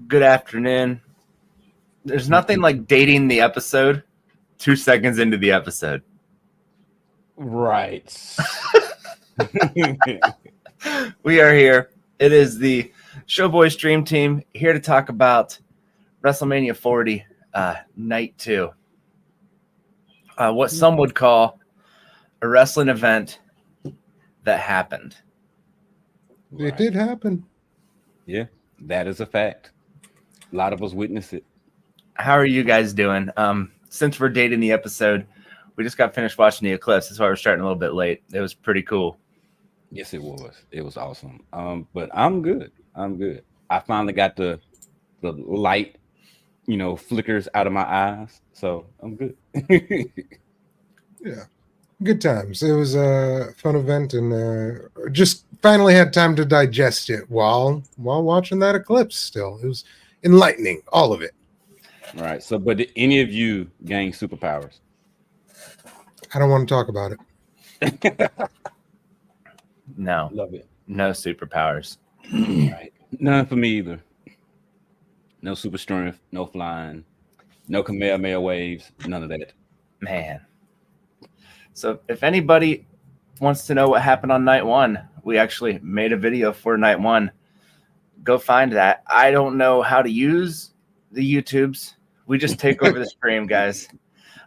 good afternoon. There's nothing like dating the episode 2 seconds into the episode. Right. We are here. It is the Showboy Stream Team here to talk about Wrestlemania 40, Night 2. What some would call a wrestling event that happened. It did happen. Yeah, that is a fact. A lot of us witnessed it. How are you guys doing? Since we're dating the episode, we just got finished watching the Eclipse. That's why we're starting a little bit late. It was pretty cool. Yes, it was. It was awesome. But I'm good. I finally got the light, flickers out of my eyes. So I'm good. Yeah. Good times. It was a fun event, and just finally had time to digest it while watching that Eclipse still. It was enlightening, all of it. All right. So, but did any of you gain superpowers? I don't want to talk about it. No. Love it. No superpowers. Right. None for me either. No super strength, no flying, no Kamehameha waves, none of that. Man. So if anybody wants to know what happened on night one, we actually made a video for night one. Go find that. I don't know how to use the YouTubes. We just take over the stream, guys.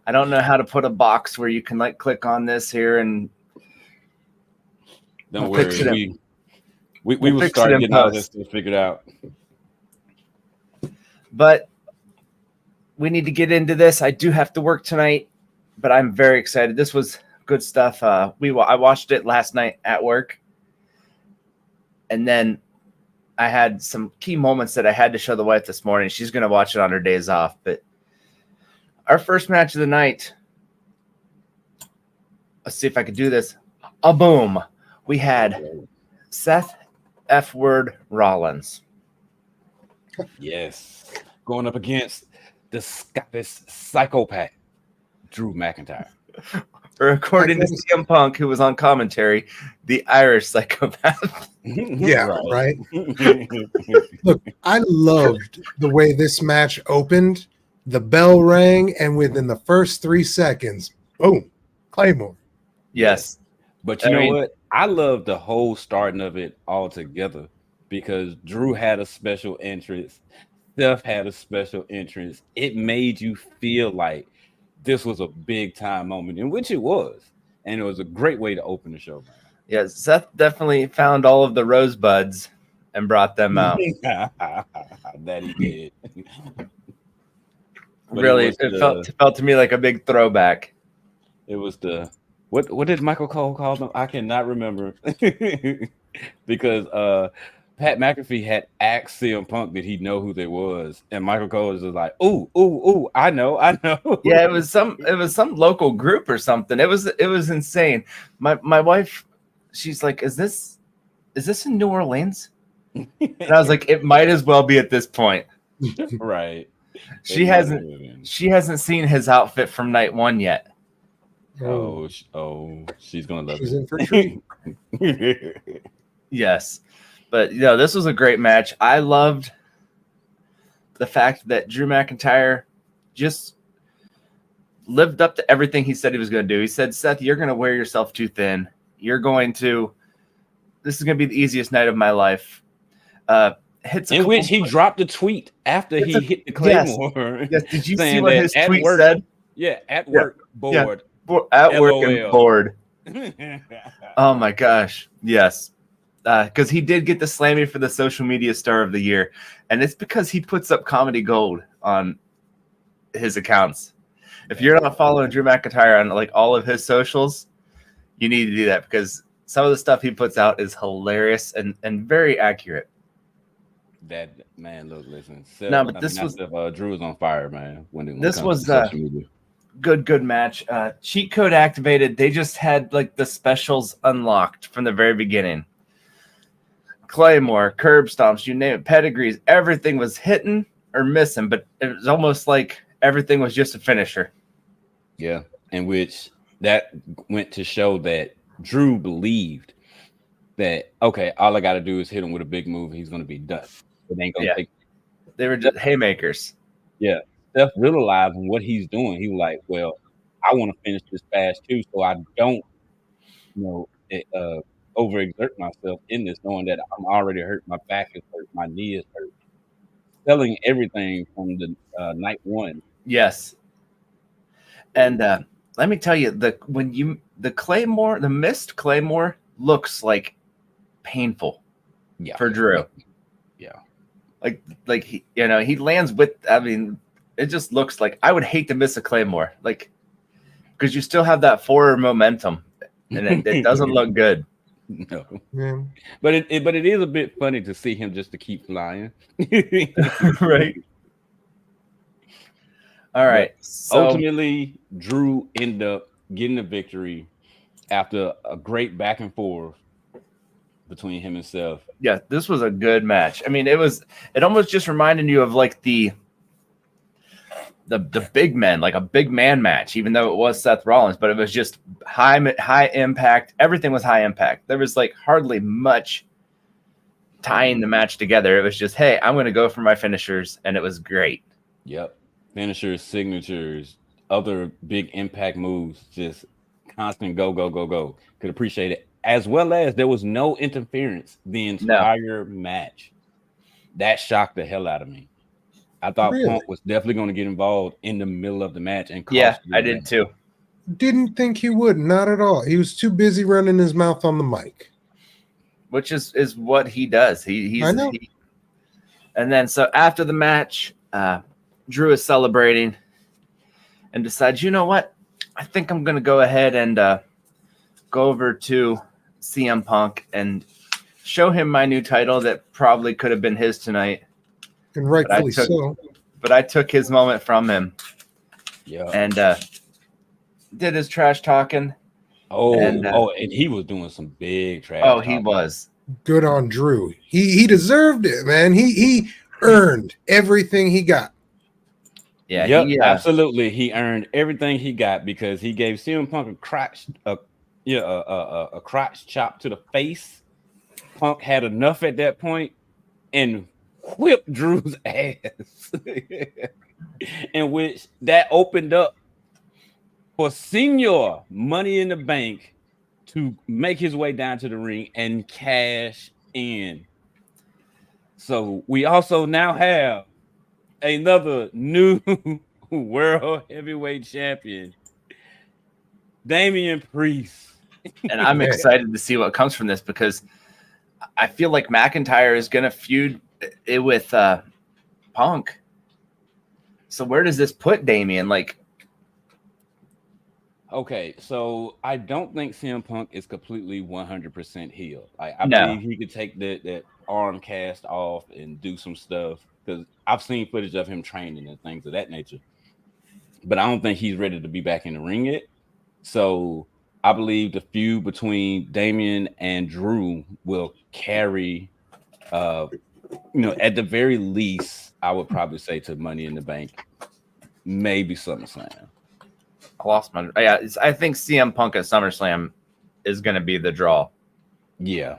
I don't know how to put a box where you can click on this here and don't worry. We will start getting all this stuff figured out. But we need to get into this. I do have to work tonight, but I'm very excited. This was good stuff. I watched it last night at work, and then I had some key moments that I had to show the wife this morning. She's going to watch it on her days off. But our first match of the night, let's see if I could do this. A boom. We had Seth F. Word Rollins. Yes. Going up against the Scottish psychopath, Drew McIntyre. Or according to CM Punk, who was on commentary, the Irish psychopath. Yeah, right. Look, I loved the way this match opened. The bell rang, and within the first 3 seconds, boom, Claymore. Yes. But you know what? I love the whole starting of it all together because Drew had a special entrance. Seth had a special entrance. It made you feel like this was a big time moment, in which it was. And it was a great way to open the show. Yeah, Seth definitely found all of the rosebuds and brought them out. That he did. Really, it felt to me like a big throwback. It was the what did Michael Cole call them? I cannot remember. Because Pat McAfee had asked CM Punk did he know who they was, and Michael Cole was just like, "Ooh, I know." Yeah, it was some local group or something. It was insane. My wife, she's like, "Is this in New Orleans?" And I was like, "It might as well be at this point." Right. She hasn't seen his outfit from night one yet. Oh, she's gonna love She's it. in for a treat. Yes. But this was a great match. I loved the fact that Drew McIntyre just lived up to everything he said he was going to do. He said, "Seth, you're going to wear yourself too thin. This is going to be the easiest night of my life." In which he dropped a tweet after he hit the Claymore. Yes. Did you see what his tweet said? Yeah, at work, bored. At work and bored. Oh my gosh. Yes. Because he did get the Slammy for the social media star of the year. And it's because he puts up comedy gold on his accounts. If you're not following Drew McIntyre on all of his socials, you need to do that because some of the stuff he puts out is hilarious and very accurate. That man, look, listen. Drew was on fire, man. This was good match. Cheat code activated. They just had the specials unlocked from the very beginning. Claymore, curb stomps, you name it, pedigrees, everything was hitting or missing, but it was almost like everything was just a finisher. Yeah, in which that went to show that Drew believed that, okay, all I got to do is hit him with a big move. He's going to be done. It ain't going to take They were just haymakers. Yeah, Steph realizing what he's doing. He was like, "Well, I want to finish this fast too, so I don't, overexert myself in this, knowing that I'm already hurt. My back is hurt, my knee is hurt. Selling everything from the night one. Yes. And let me tell you, the missed Claymore looks like painful for Drew. Yeah. Like he lands with, I mean, it just looks like I would hate to miss a Claymore, like, because you still have that forward momentum and it doesn't look good. No. Yeah. But it is a bit funny to see him just to keep flying. Right. All right. So ultimately, Drew ended up getting the victory after a great back and forth between him and Seth. Yeah, this was a good match. I mean, it almost just reminded you of like the big men, like a big man match, even though it was Seth Rollins, but it was just high impact. Everything was high impact. There was like hardly much tying the match together. It was just, hey, I'm going to go for my finishers, and it was great. Yep. Finishers, signatures, other big impact moves, just constant go. Could appreciate it. As well as there was no interference the entire match. That shocked the hell out of me. I thought Punk was definitely going to get involved in the middle of the match and cost I did too. Didn't think he would, not at all. He was too busy running his mouth on the mic, which is what he does. I know. And then so after the match, Drew is celebrating and decides, you know what? I think I'm going to go ahead and go over to CM Punk and show him my new title that probably could have been his tonight. And rightfully so. But I took his moment from him. Yeah. And did his trash talking. And he was doing some big trash talking. He was. Good on Drew. He deserved it, man. He earned everything he got. Yeah, absolutely. He earned everything he got because he gave CM Punk a crotch chop to the face. Punk had enough at that point and whipped Drew's ass, in which that opened up for Senior Money in the Bank to make his way down to the ring and cash in. So we also now have another new world heavyweight champion, Damian Priest. And I'm excited to see what comes from this because I feel like McIntyre is going to feud it with Punk. So where does this put Damian? Okay, so I don't think CM Punk is completely 100% healed. I believe he could take that arm cast off and do some stuff because I've seen footage of him training and things of that nature. But I don't think he's ready to be back in the ring yet. So I believe the feud between Damian and Drew will carry, at the very least, I would probably say to Money in the Bank, maybe SummerSlam. I lost my. Yeah, I think CM Punk at SummerSlam is going to be the draw. Yeah.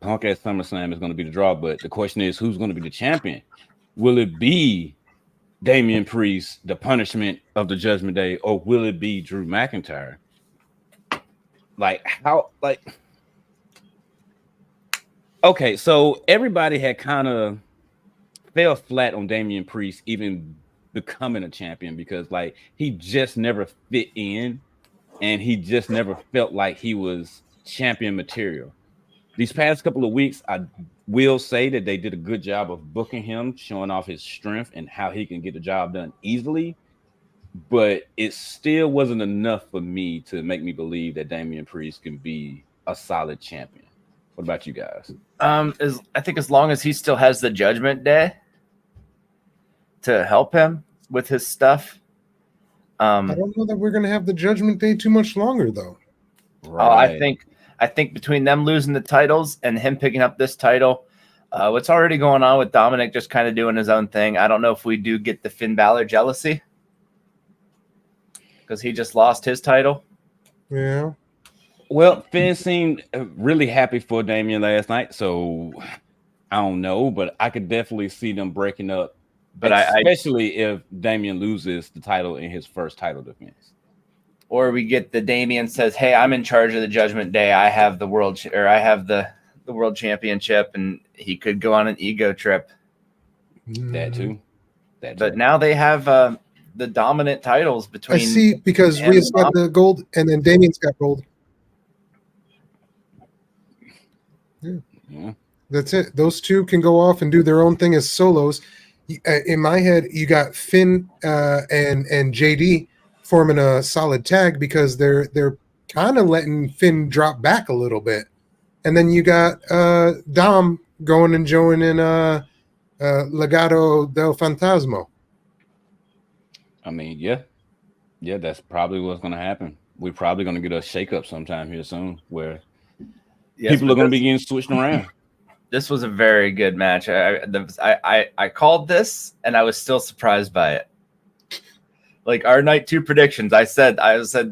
Punk at SummerSlam is going to be the draw, but the question is, who's going to be the champion? Will it be Damian Priest, the punishment of the Judgment Day, or will it be Drew McIntyre? Okay, so everybody had kind of fell flat on Damian Priest even becoming a champion because he just never fit in and he just never felt like he was champion material. These past couple of weeks, I will say that they did a good job of booking him, showing off his strength and how he can get the job done easily. But it still wasn't enough for me to make me believe that Damian Priest can be a solid champion. What about you guys? I think as long as he still has the Judgment Day to help him with his stuff. I don't know that we're going to have the Judgment Day too much longer, though. Right. I think between them losing the titles and him picking up this title, what's already going on with Dominic just kind of doing his own thing. I don't know if we do get the Finn Balor jealousy because he just lost his title. Yeah. Well, Finn seemed really happy for Damian last night, so I don't know, but I could definitely see them breaking up. But especially if Damian loses the title in his first title defense. Or we get the Damian says, "Hey, I'm in charge of the Judgment Day. I have the world, or I have the world championship," and he could go on an ego trip. That too. But now they have the dominant titles between. I see, because Rhea's got the gold, and then Damian's got gold. Yeah. That's it. Those two can go off and do their own thing as solos. In my head, you got Finn and JD forming a solid tag because they're kind of letting Finn drop back a little bit, and then you got Dom going and joining Legado del Fantasma. I mean, yeah, that's probably what's going to happen. We're probably going to get a shakeup sometime here soon, where people are going to be getting switched around. This was a very good match. I called this, and I was still surprised by it. Like our night 2 predictions, I said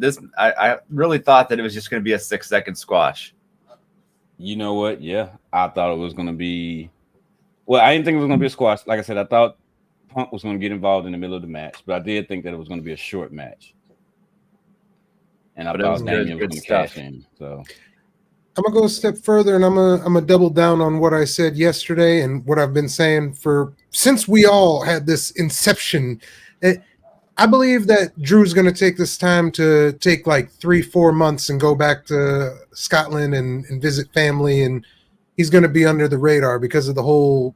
this. I really thought that it was just going to be a 6-second squash. You know what? Yeah, I thought it was going to be. Well, I didn't think it was going to be a squash. Like I said, I thought Punk was going to get involved in the middle of the match, but I did think that it was going to be a short match. And I thought Damian was going to cash in. So I'm gonna go a step further, and I'm gonna double down on what I said yesterday and what I've been saying since we all had this inception. I believe that Drew's gonna take this time to take like 3-4 months and go back to Scotland and visit family, and he's gonna be under the radar because of the whole.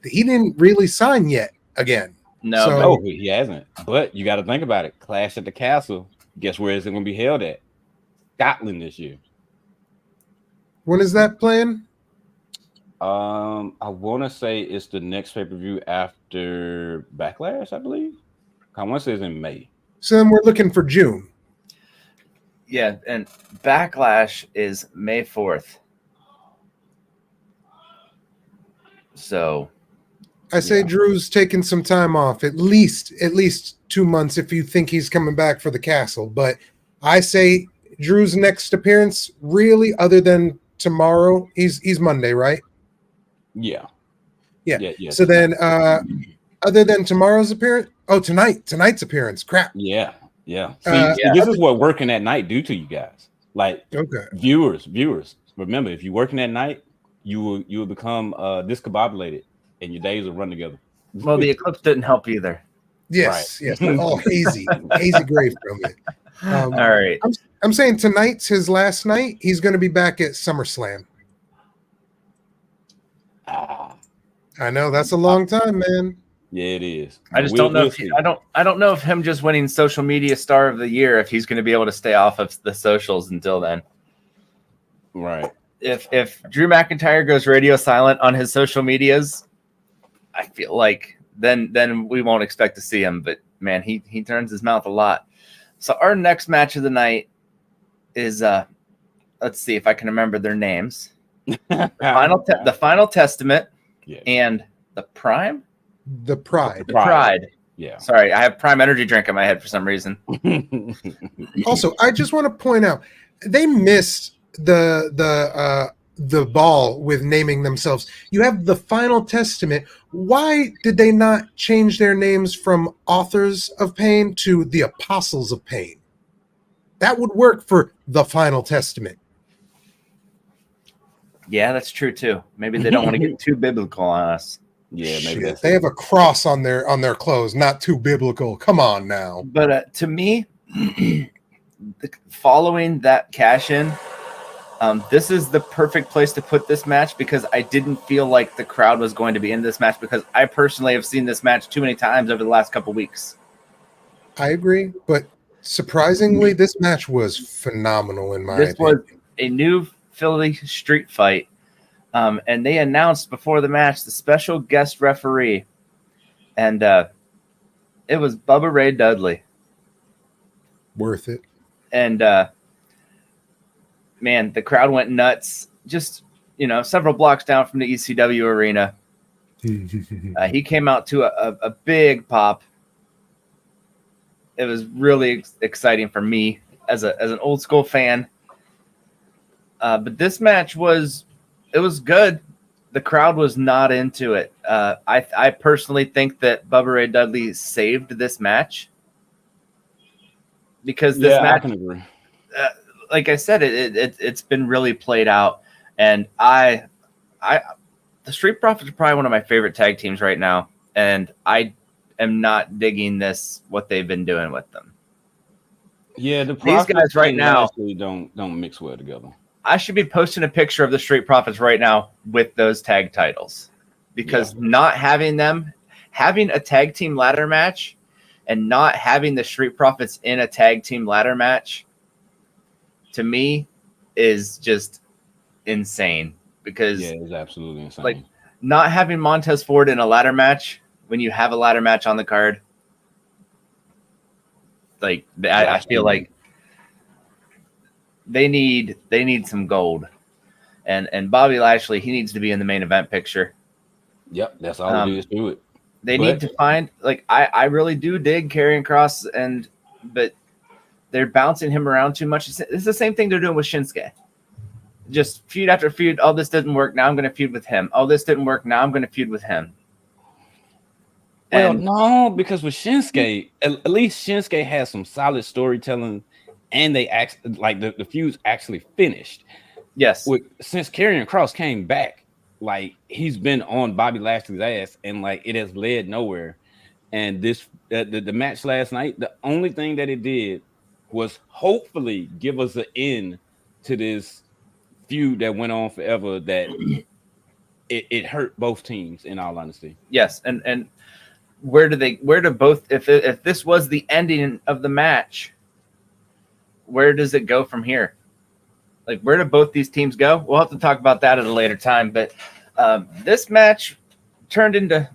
He didn't really sign yet again. No, he hasn't. But you got to think about it. Clash at the Castle. Guess where is it going to be held at? Scotland this year. When is that playing? I want to say it's the next pay-per-view after Backlash, I believe. I want to say it's in May. So then we're looking for June. Yeah, and Backlash is May 4th. So I say Drew's taking some time off, at least 2 months if you think he's coming back for the Castle. But I say Drew's next appearance, really, other than tomorrow, he's Monday, right? Yeah. So then, other than tomorrow's appearance, tonight's appearance. Crap. Yeah. See, this is what working at night do to you guys. Like, viewers. Remember, if you're working at night, you will become discombobulated, and your days will run together. Well, the eclipse didn't help either. Yes. All hazy gray from it. All right. I'm saying tonight's his last night. He's going to be back at SummerSlam. I know that's a long time, man. Yeah, it is. I just don't know. I don't know if him just winning social media star of the year, if he's going to be able to stay off of the socials until then. Right. If Drew McIntyre goes radio silent on his social medias, I feel like then we won't expect to see him. But man, he turns his mouth a lot. So our next match of the night is let's see if I can remember their names. The Final Testament and the Prime. The Pride. Yeah. Sorry, I have Prime Energy drink in my head for some reason. Also, I just want to point out they missed the ball with naming themselves. You have the Final Testament. Why did they not change their names from Authors of Pain to the Apostles of Pain? That would work for the Final Testament. Yeah, that's true too. Maybe they don't want to get too biblical on us. Yeah, maybe they have a cross on their clothes. Not too biblical. Come on now. But to me, following that cash in, this is the perfect place to put this match because I didn't feel like the crowd was going to be in this match because I personally have seen this match too many times over the last couple weeks. I agree, but surprisingly, this match was phenomenal in my opinion. This was a new Philly street fight, and they announced before the match the special guest referee, and it was Bubba Ray Dudley. Worth it. And man, the crowd went nuts. Just, several blocks down from the ECW arena. He came out to a big pop. It was really exciting for me as an old school fan. But this match was good. the crowd was not into it. I personally think that Bubba Ray Dudley saved this match because this match, I can agree. Like I said, it's been really played out, and the Street Profits are probably one of my favorite tag teams right now, and I am not digging what they've been doing with them. Yeah, these guys right now don't mix well together. I should be posting a picture of the Street Profits right now with those tag titles, because not having them, having a tag team ladder match and not having the Street Profits in a tag team ladder match, to me, is just insane. Because it's absolutely insane. Like, not having Montez Ford in a ladder match when you have a ladder match on the card, like I feel like they need some gold, and Bobby Lashley, he needs to be in the main event picture. Yep, that's all it is to it. They need to find, like, I really do dig Karrion Kross, but they're bouncing him around too much. It's the same thing they're doing with Shinsuke. Just feud after feud. Oh, this didn't work. Now I'm going to feud with him. Oh, this didn't work. Now I'm going to feud with him. Well, no, because with Shinsuke, at least Shinsuke has some solid storytelling, and they act like the feud's actually finished. Yes. Since Karrion Kross came back, like, he's been on Bobby Lashley's ass, and like it has led nowhere. And this the match last night, the only thing that it did was hopefully give us an end to this feud that went on forever. That it hurt both teams, in all honesty. Yes, and where do both, if this was the ending of the match, where does it go from here? Like, where do both these teams go? We'll have to talk about that at a later time. But this match turned into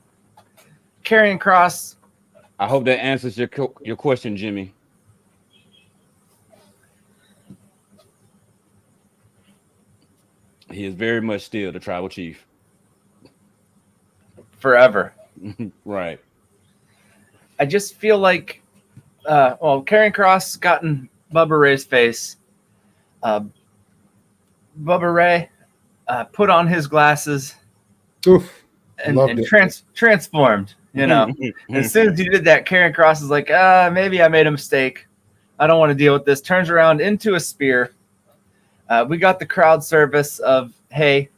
Karrion Kross. I hope that answers your question, Jimmy. He is very much still the tribal chief. Forever. Right. I just feel like, Karrion Kross got in Bubba Ray's face. Bubba Ray put on his glasses. Oof, and transformed. You know, as soon as he did that, Karrion Kross is like, maybe I made a mistake. I don't want to deal with this. Turns around into a spear. We got the crowd service of, hey,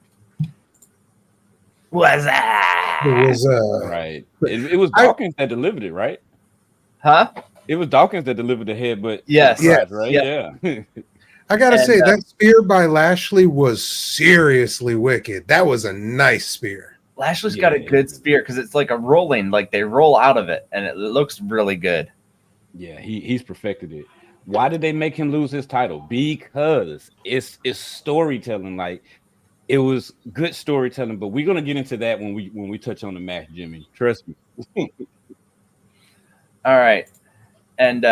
what's that? It was right. It was Dawkins that delivered it, right? Huh? It was Dawkins that delivered the head, but yes, right? Yeah. I gotta say that spear by Lashley was seriously wicked. That was a nice spear. Lashley's got a good spear because it's like a rolling, like they roll out of it, and it looks really good. Yeah, he's perfected it. Why did they make him lose his title? Because it's storytelling. Like, it was good storytelling, but we're gonna get into that when we touch on the match, Jimmy. Trust me. All right, and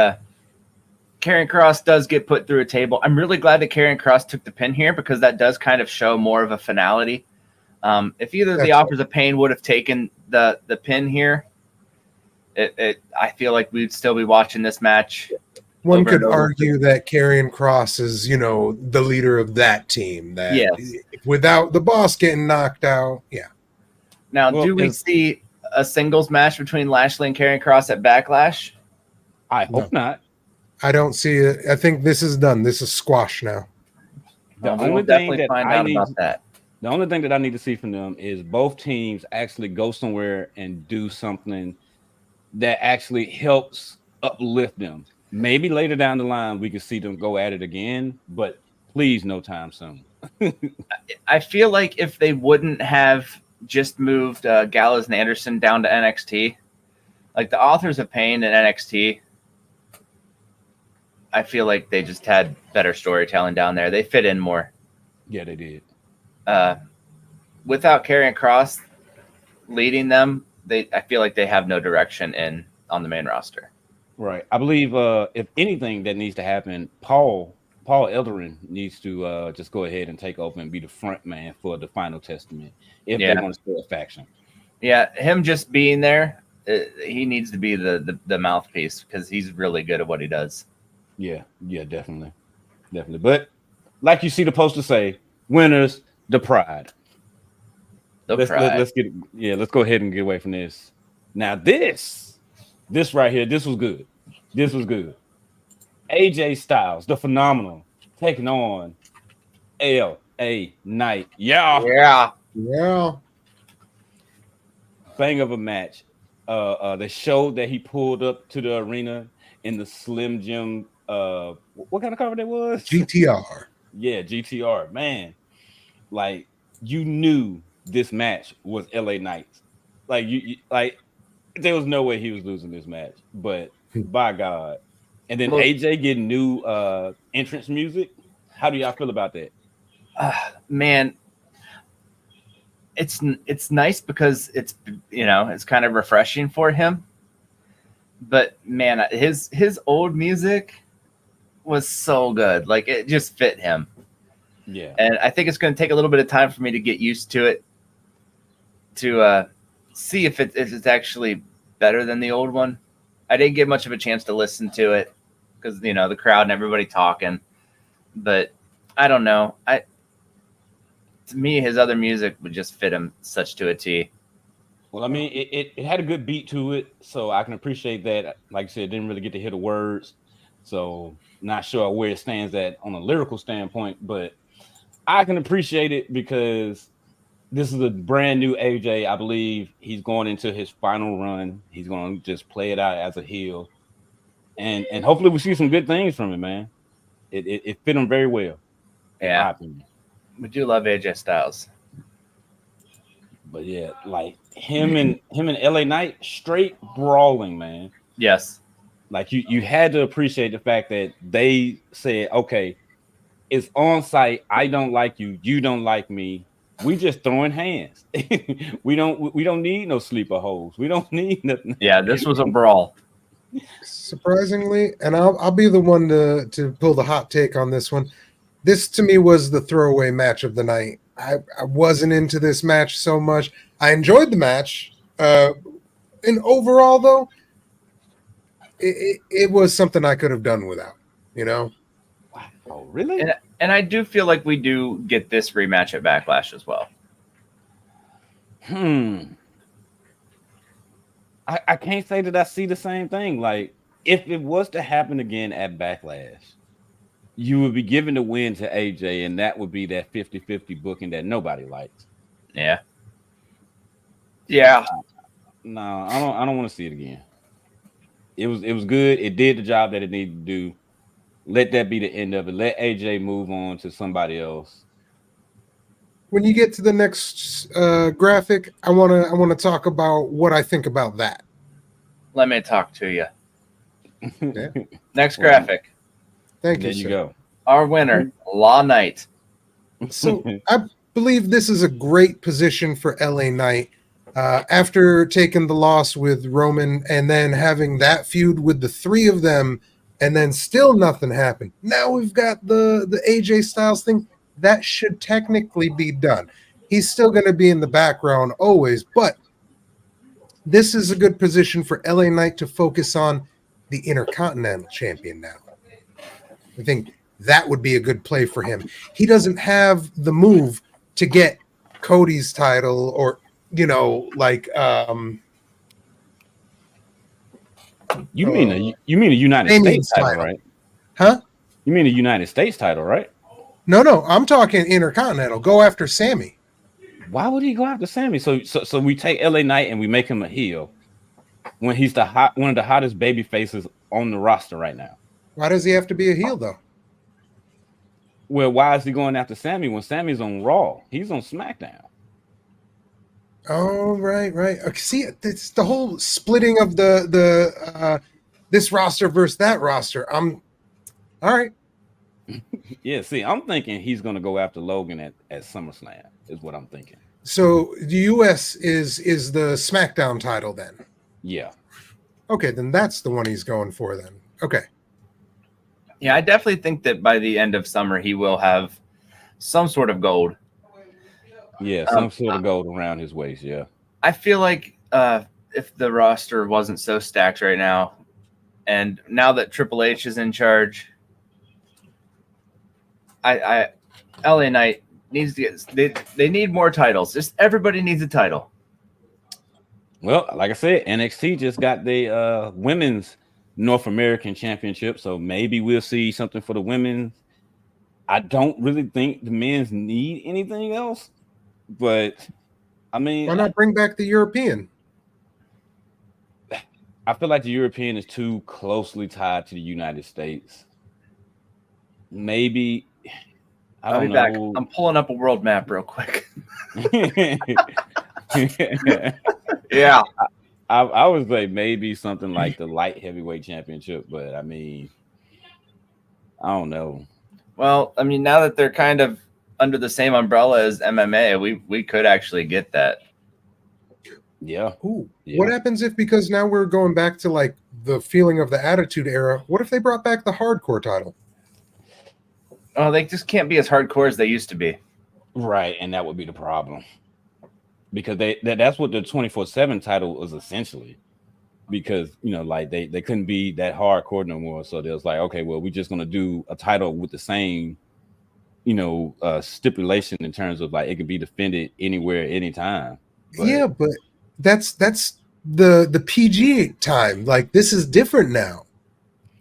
Karrion Kross does get put through a table. I'm really glad that Karrion Kross took the pin here, because that does kind of show more of a finality. If either of the Offers of Pain would have taken the pin here, I feel like we'd still be watching this match. One could argue that Karrion Kross is, the leader of that team. That without the boss getting knocked out, Now, do we see a singles match between Lashley and Karrion Kross at Backlash? I hope not. I don't see it. I think this is done. This is squash now. The only thing that I need to see from them is both teams actually go somewhere and do something that actually helps uplift them. Maybe later down the line we can see them go at it again, but please, no time soon. I feel like if they wouldn't have just moved Gallows and Anderson down to NXT, like the Authors of Pain and NXT, I feel like they just had better storytelling down there. They fit in more. Yeah, they did. Without Karrion Kross leading them, I feel like they have no direction on the main roster. Right. I believe if anything that needs to happen, Paul Elderin needs to just go ahead and take over and be the front man for the Final Testament if they want to stay a faction. Yeah, him just being there, he needs to be the mouthpiece, because he's really good at what he does. Yeah, definitely. But like you see the poster say, winners, the Pride. let's go ahead and get away from this. Now this right here, this was good. This was good. AJ Styles, the phenomenal, taking on LA Knight. Yeah. Bang of a match. The show that he pulled up to the arena in the Slim Jim. What kind of cover that was? GTR. Yeah, GTR. Man, like you knew this match was LA Knight. Like you like there was no way he was losing this match. But by God. And then AJ getting new entrance music. How do y'all feel about that? Man, it's nice because it's it's kind of refreshing for him. But man, his old music was so good. Like it just fit him. Yeah. And I think it's going to take a little bit of time for me to get used to it, to see if it's actually better than the old one. I didn't get much of a chance to listen to it because the crowd and everybody talking. But I don't know. To me, his other music would just fit him such to a T. Well, I mean, it had a good beat to it, so I can appreciate that. Like I said, didn't really get to hear the words, so not sure where it stands at on a lyrical standpoint, but I can appreciate it because this is a brand new AJ. I believe he's going into his final run. He's going to just play it out as a heel, and hopefully we see some good things from him, man. It fit him very well. Yeah, in my opinion. We do love AJ Styles. But yeah, like him and LA Knight straight brawling, man. Yes. Like you had to appreciate the fact that they said, okay, it's on site. I don't like you. You don't like me. We just throwing hands. we don't need no sleeper holes. We don't need nothing. Yeah, this was a brawl. Surprisingly, and I'll be the one to pull the hot take on this one. This to me was the throwaway match of the night. I wasn't into this match so much. I enjoyed the match. And overall, though, it was something I could have done without, Oh, really? And I do feel like we do get this rematch at Backlash as well. I can't say that I see the same thing. Like, if it was to happen again at Backlash, you would be giving the win to AJ, and that would be that 50-50 booking that nobody likes. Yeah. No, I don't want to see it again. It was good. It did the job that it needed to do. Let that be the end of it. Let AJ move on to somebody else. When you get to the next graphic, I wanna talk about what I think about that. Let me talk to you. Yeah. Next graphic. Thank you. There you go. Our winner, Law Knight. So I believe this is a great position for LA Knight. After taking the loss with Roman and then having that feud with the three of them, and then still nothing happened. Now we've got the AJ Styles thing. That should technically be done. He's still going to be in the background always, but this is a good position for LA Knight to focus on the Intercontinental Champion now. I think that would be a good play for him. He doesn't have the move to get Cody's title or, like you mean a United States title, right? Huh? You mean a United States title, right? No, I'm talking Intercontinental. Go after Sammy. Why would he go after Sammy? So we take LA Knight and we make him a heel when he's one of the hottest baby faces on the roster right now. Why does he have to be a heel though? Well, why is he going after Sammy when Sammy's on Raw? He's on SmackDown. Oh, right. See, it's the whole splitting of the this roster versus that roster. All right. Yeah, see, I'm thinking he's going to go after Logan at SummerSlam is what I'm thinking. So the US is the SmackDown title then? Yeah. Okay, then that's the one he's going for then. Okay. Yeah, I definitely think that by the end of summer he will have some sort of gold. Yeah, some sort of gold around his waist, yeah. I feel like if the roster wasn't so stacked right now, and now that Triple H is in charge, LA Knight needs to get. They need more titles. Just everybody needs a title. Well, like I said, NXT just got the women's North American Championship, so maybe we'll see something for the women. I don't really think the men's need anything else, but I mean, why not bring back the European? I feel like the European is too closely tied to the United States. Maybe I don't know. Back. I'm pulling up a world map real quick. Yeah. I would say maybe something like the light heavyweight championship, but I mean, I don't know. Well, I mean, now that they're kind of under the same umbrella as MMA, we could actually get that. Yeah. Ooh, Yeah. What happens if, because now we're going back to like the feeling of the Attitude Era, what if they brought back the hardcore title? Oh, they just can't be as hardcore as they used to be. Right, and that would be the problem. Because that's what the 24/7 title was essentially. Because like they couldn't be that hardcore no more. So they was like, okay, well, we're just gonna do a title with the same, stipulation in terms of like it could be defended anywhere, anytime. Yeah, but that's the PG time. Like, this is different now.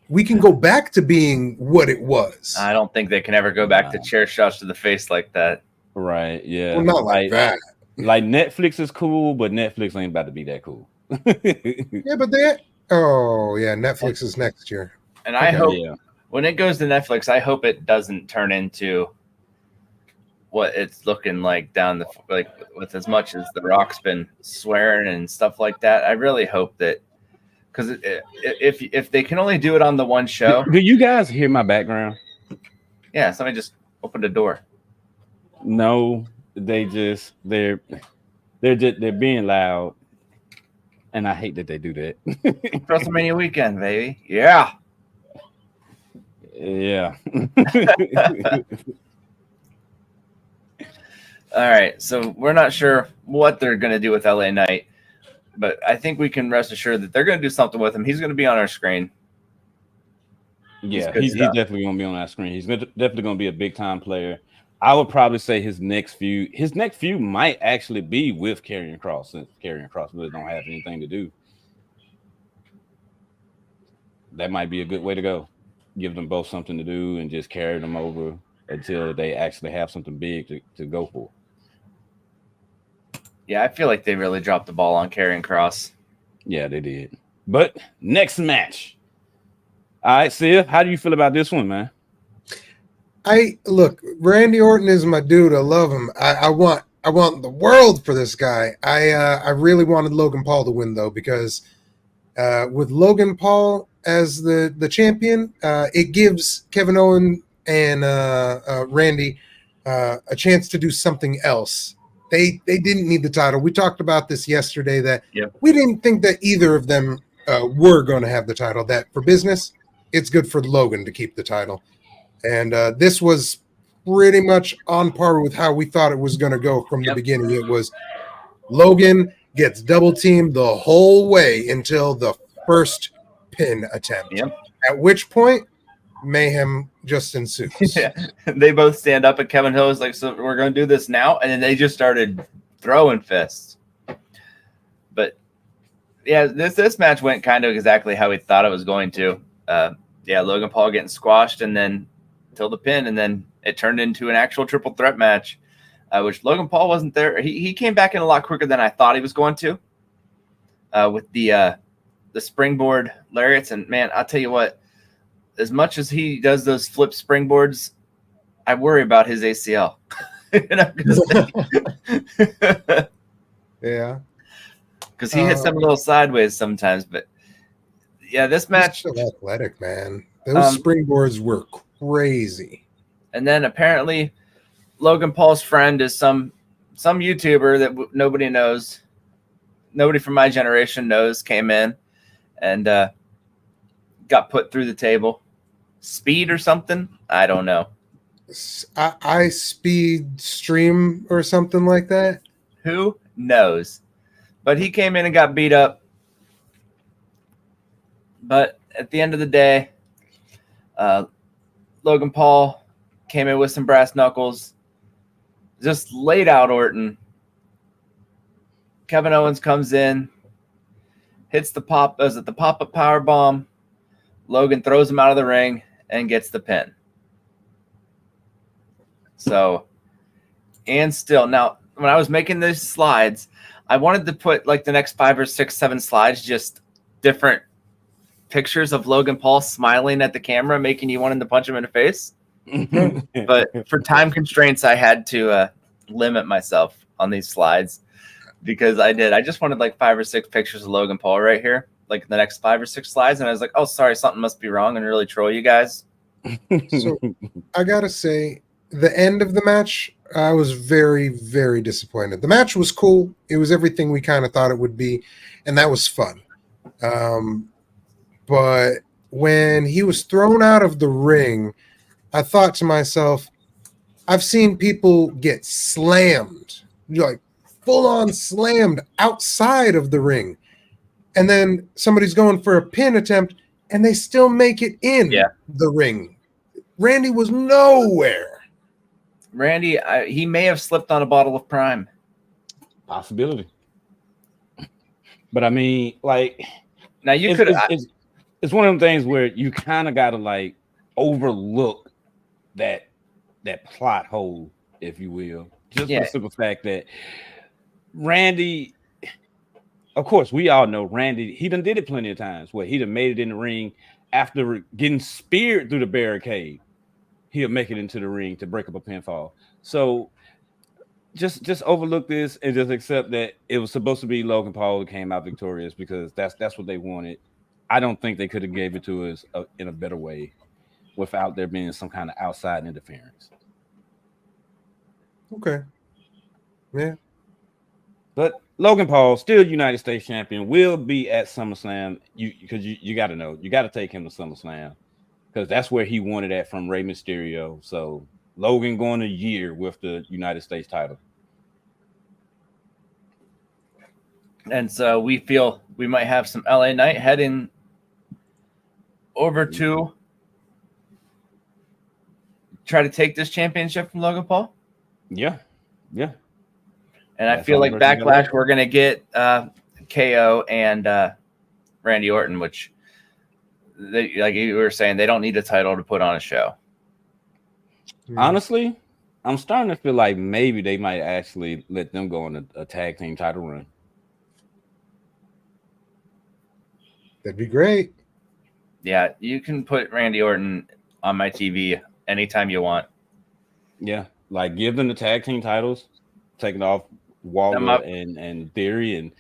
We can go back to being what it was. I don't think they can ever go back to chair shots to the face like that. Right? Yeah. Well, not like that. Like Netflix is cool, but Netflix ain't about to be that cool. Yeah, but Netflix is next year. And I hope when it goes to Netflix, I hope it doesn't turn into what it's looking like with as much as The Rock's been swearing and stuff like that. I really hope that, because if they can only do it on the one show. Do you guys hear my background? Yeah, somebody just opened a door. No, they're being loud, and I hate that they do that. WrestleMania weekend, baby. Yeah. Yeah. All right, so we're not sure what they're going to do with LA Knight, but I think we can rest assured that they're going to do something with him. He's going to be on our screen. Yeah, he's definitely going to be on our screen. He's definitely going to be a big time player. I would probably say his next feud might actually be with Karrion Kross, since Karrion Kross really don't have anything to do. That might be a good way to go. Give them both something to do and just carry them over until they actually have something big to go for. Yeah, I feel like they really dropped the ball on Karrion Kross. Yeah, they did. But next match. All right, Sid, how do you feel about this one, man? Randy Orton is my dude. I love him. I want the world for this guy. I really wanted Logan Paul to win though, because with Logan Paul as the champion, it gives Kevin Owens and Randy a chance to do something else. They didn't need the title. We talked about this yesterday, that we didn't think that either of them were going to have the title. That for business, it's good for Logan to keep the title. And this was pretty much on par with how we thought it was going to go from the beginning. It was Logan gets double teamed the whole way until the first pin attempt. At which point, mayhem just ensues. Yeah. They both stand up, and Kevin Hill is like, so we're going to do this now? And then they just started throwing fists. But yeah, this match went kind of exactly how we thought it was going to. Logan Paul getting squashed and then till the pin, and then it turned into an actual triple threat match, which Logan Paul wasn't there. He came back in a lot quicker than I thought he was going to, with the springboard lariats. And man, I'll tell you what, as much as he does those flip springboards, I worry about his ACL. Yeah, because he hits them a little sideways sometimes. But yeah, this match, he's so athletic, man. Those springboards were crazy. And then apparently Logan Paul's friend is some YouTuber that nobody knows, nobody from my generation knows, came in and got put through the table. Speed or something, I don't know. I speed stream or something like that. Who knows? But he came in and got beat up. But at the end of the day, Logan Paul came in with some brass knuckles, just laid out Orton. Kevin Owens comes in, hits the pop-up power bomb. Logan throws him out of the ring and gets the pin. So, and still, now, when I was making these slides, I wanted to put like the next 5 or 6, 7 slides, just different pictures of Logan Paul smiling at the camera, making you want to punch him in the face. But for time constraints, I had to limit myself on these slides because I just wanted like 5 or 6 pictures of Logan Paul right here, like the next 5 or 6 slides. And I was like, oh, sorry, something must be wrong, and really troll you guys. So I got to say, the end of the match, I was very, very disappointed. The match was cool. It was everything we kind of thought it would be, and that was fun. But when he was thrown out of the ring, I thought to myself, I've seen people get slammed, like full-on slammed outside of the ring. And then somebody's going for a pin attempt, and they still make it in the ring. Randy was nowhere. Randy, he may have slipped on a bottle of Prime. Possibility. But I mean, like, now you could. It's one of them things where you kind of got to like overlook that plot hole, if you will, just for the simple fact that Randy. Of course, we all know Randy. He done did it plenty of times where he done made it in the ring after getting speared through the barricade. He'll make it into the ring to break up a pinfall. So just overlook this and just accept that it was supposed to be Logan Paul who came out victorious because that's what they wanted. I don't think they could have gave it to us in a better way without there being some kind of outside interference. Okay. Yeah. But Logan Paul, still United States champion, will be at SummerSlam. Because you got to know, you got to take him to SummerSlam because that's where he wanted that from Rey Mysterio. So Logan going a year with the United States title. And so we feel we might have some LA Knight heading over to try to take this championship from Logan Paul. Yeah. And I feel like Backlash, we're going to get KO and Randy Orton, which, like you were saying, they don't need a title to put on a show. Honestly, I'm starting to feel like maybe they might actually let them go on a tag team title run. That'd be great. Yeah, you can put Randy Orton on my TV anytime you want. Yeah, like give them the tag team titles, take it off Waller and Theory, and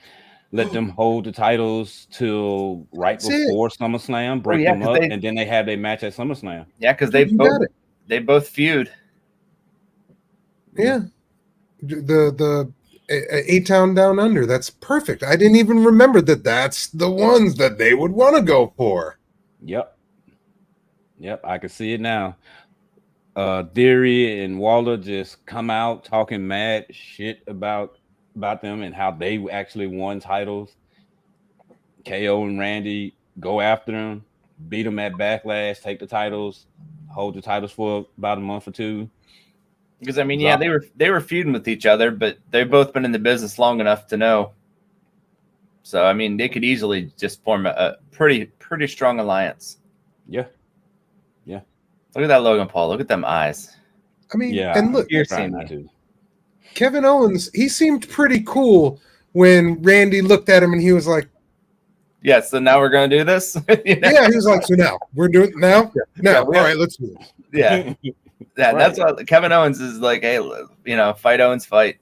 let them hold the titles till before SummerSlam, break them up, and then they have their match at SummerSlam. Yeah, because they both feud. Yeah, the A-Town Down Under. That's perfect. I didn't even remember that's the ones that they would want to go for. Yep, I can see it now. Theory and Waller just come out talking mad shit about them and how they actually won titles. KO and Randy go after them, beat them at Backlash, take the titles, hold the titles for about a month or two. Because I mean, they were feuding with each other, but they've both been in the business long enough to know. So I mean, they could easily just form a pretty strong alliance. Yeah. Look at that Logan Paul. Look at them eyes. I mean, and look, you're seeing that too. Kevin Owens, he seemed pretty cool when Randy looked at him and he was like, yeah, so now we're going to do this? Yeah, he was like, so now we're doing it now? All right, let's do it. Yeah. That's what Kevin Owens is like, hey, fight Owens, fight.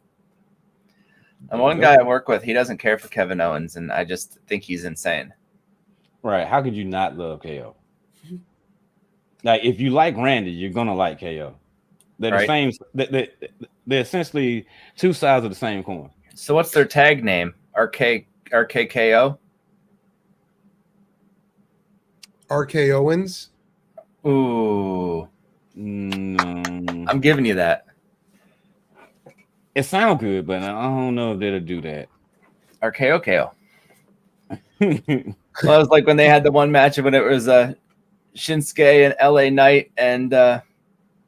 And one guy I work with, he doesn't care for Kevin Owens, and I just think he's insane. Right. How could you not love KO? Like, if you like Randy, you're going to like KO. They're the same. They're essentially two sides of the same coin. So what's their tag name? RKKO? RK Owens? Ooh. I'm giving you that. It sounds good, but I don't know if they'll do that. RKO. Well, it was like when they had the one match when it was Shinsuke and LA Knight and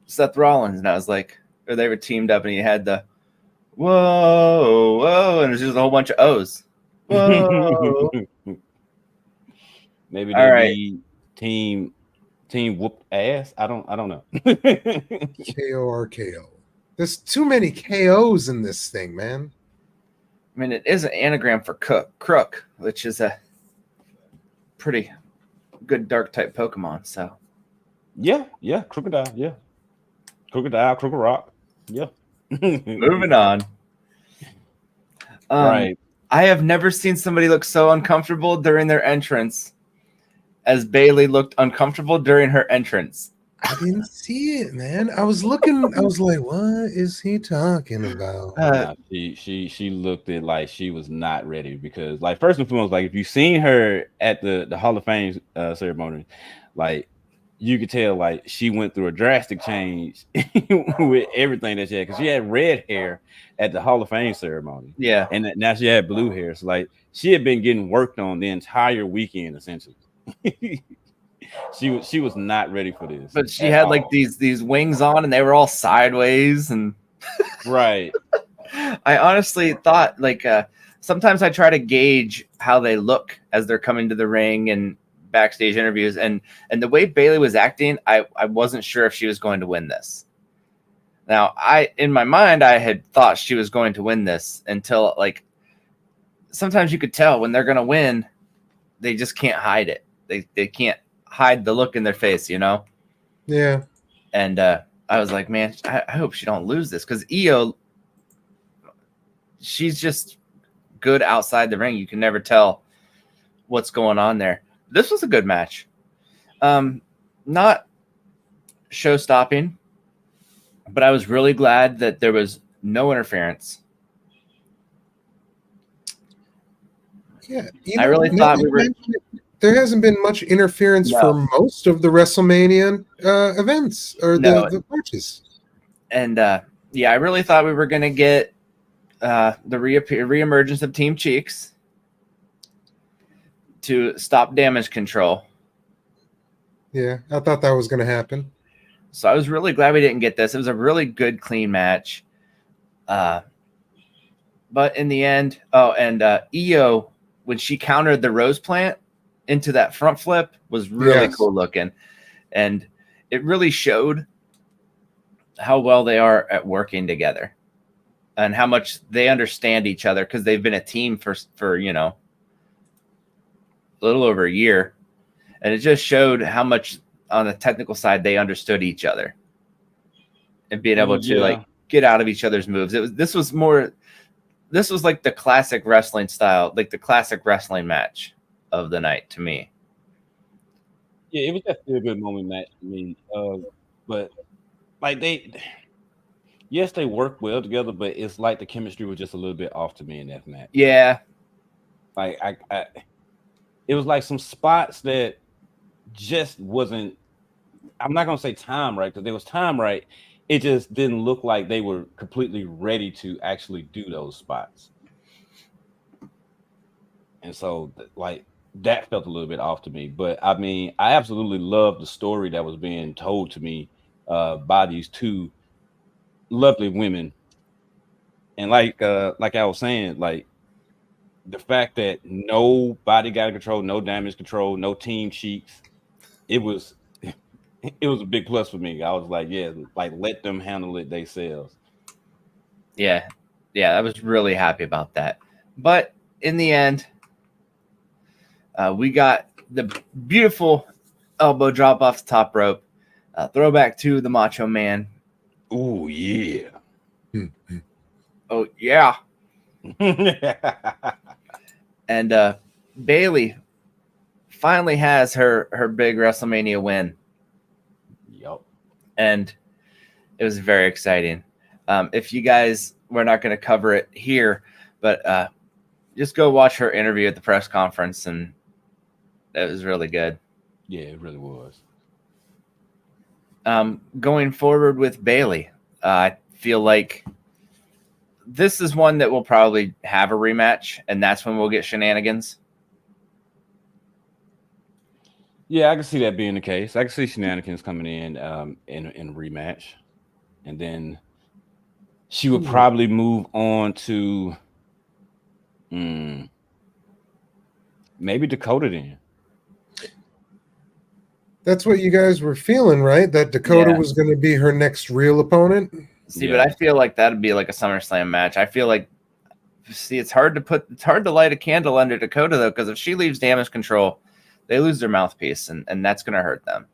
Seth Rollins, and I was like, or they were teamed up, and he had the whoa, whoa, and it was just a whole bunch of O's. Whoa. Maybe All they right. be team whoop ass. I don't know. KORKO. There's too many KOs in this thing, man. I mean, it is an anagram for crook, which is a pretty good dark type Pokemon. So yeah, crocodile, yeah. Crocodile, croco rock. Yeah. moving on. Right. I have never seen somebody look so uncomfortable during their entrance as Bailey looked uncomfortable during her entrance. I didn't see it, man. I was looking. I was like, "What is he talking about?" Nah, she looked it like she was not ready because, like, first and foremost, like if you seen her at the Hall of Fame ceremony, like you could tell like she went through a drastic change with everything that she had because she had red hair at the Hall of Fame ceremony, Yeah, and now she had blue hair. So like she had been getting worked on the entire weekend essentially. She was not ready for this, but she had like these wings on, and they were all sideways, and right. I honestly thought like sometimes I try to gauge how they look as they're coming to the ring and backstage interviews, and the way Bailey was acting, I wasn't sure if she was going to win this. Now, in my mind, I had thought she was going to win this until like sometimes you could tell when they're going to win, they just can't hide it. They can't hide the look in their face, you know? Yeah. And I was like, man, I hope she don't lose this because Io, she's just good outside the ring. You can never tell what's going on there. This was a good match. Not show-stopping, but I was really glad that there was no interference. Yeah. I really thought we were... There hasn't been much interference for most of the WrestleMania events or the matches. And yeah, I really thought we were going to get the reemergence of Team Cheeks to stop Damage Control. Yeah, I thought that was going to happen. So I was really glad we didn't get this. It was a really good, clean match. But in the end, Io, when she countered the Rose Plant into that front flip, was really cool looking. And it really showed how well they are at working together and how much they understand each other because they've been a team for you know, a little over a year. And it just showed how much on the technical side they understood each other and being able to like get out of each other's moves. This was like the classic wrestling style, like the classic wrestling match of the night to me. Yeah, it was definitely a good moment match to me. But like they work well together, but it's like the chemistry was just a little bit off to me in that match. Yeah. Like it was like some spots that just wasn't, I'm not gonna say time right, because there was time right. It just didn't look like they were completely ready to actually do those spots. And so like that felt a little bit off to me. But I mean, I absolutely love the story that was being told to me by these two lovely women. And like I was saying, like the fact that nobody got in control, no damage control, no Team Cheeks, it was a big plus for me. I was like, yeah, like let them handle it themselves. Yeah, I was really happy about that. But in the end, we got the beautiful elbow drop off the top rope, throwback to the Macho Man. Oh yeah. Oh yeah. And Bailey finally has her big WrestleMania win. Yep. And it was very exciting. If you guys, we're not going to cover it here, but just go watch her interview at the press conference, and it was really good. Yeah, it really was. Going forward with Bailey, I feel like this is one that will probably have a rematch, and that's when we'll get shenanigans. Yeah, I can see that being the case. I can see shenanigans coming in a rematch, and then she would probably move on to maybe Dakota then. That's what you guys were feeling, right? That Dakota was going to be her next real opponent. See, but I feel like that'd be like a SummerSlam match. I feel like, it's hard to light a candle under Dakota though, because if she leaves Damage Control, they lose their mouthpiece, and that's going to hurt them.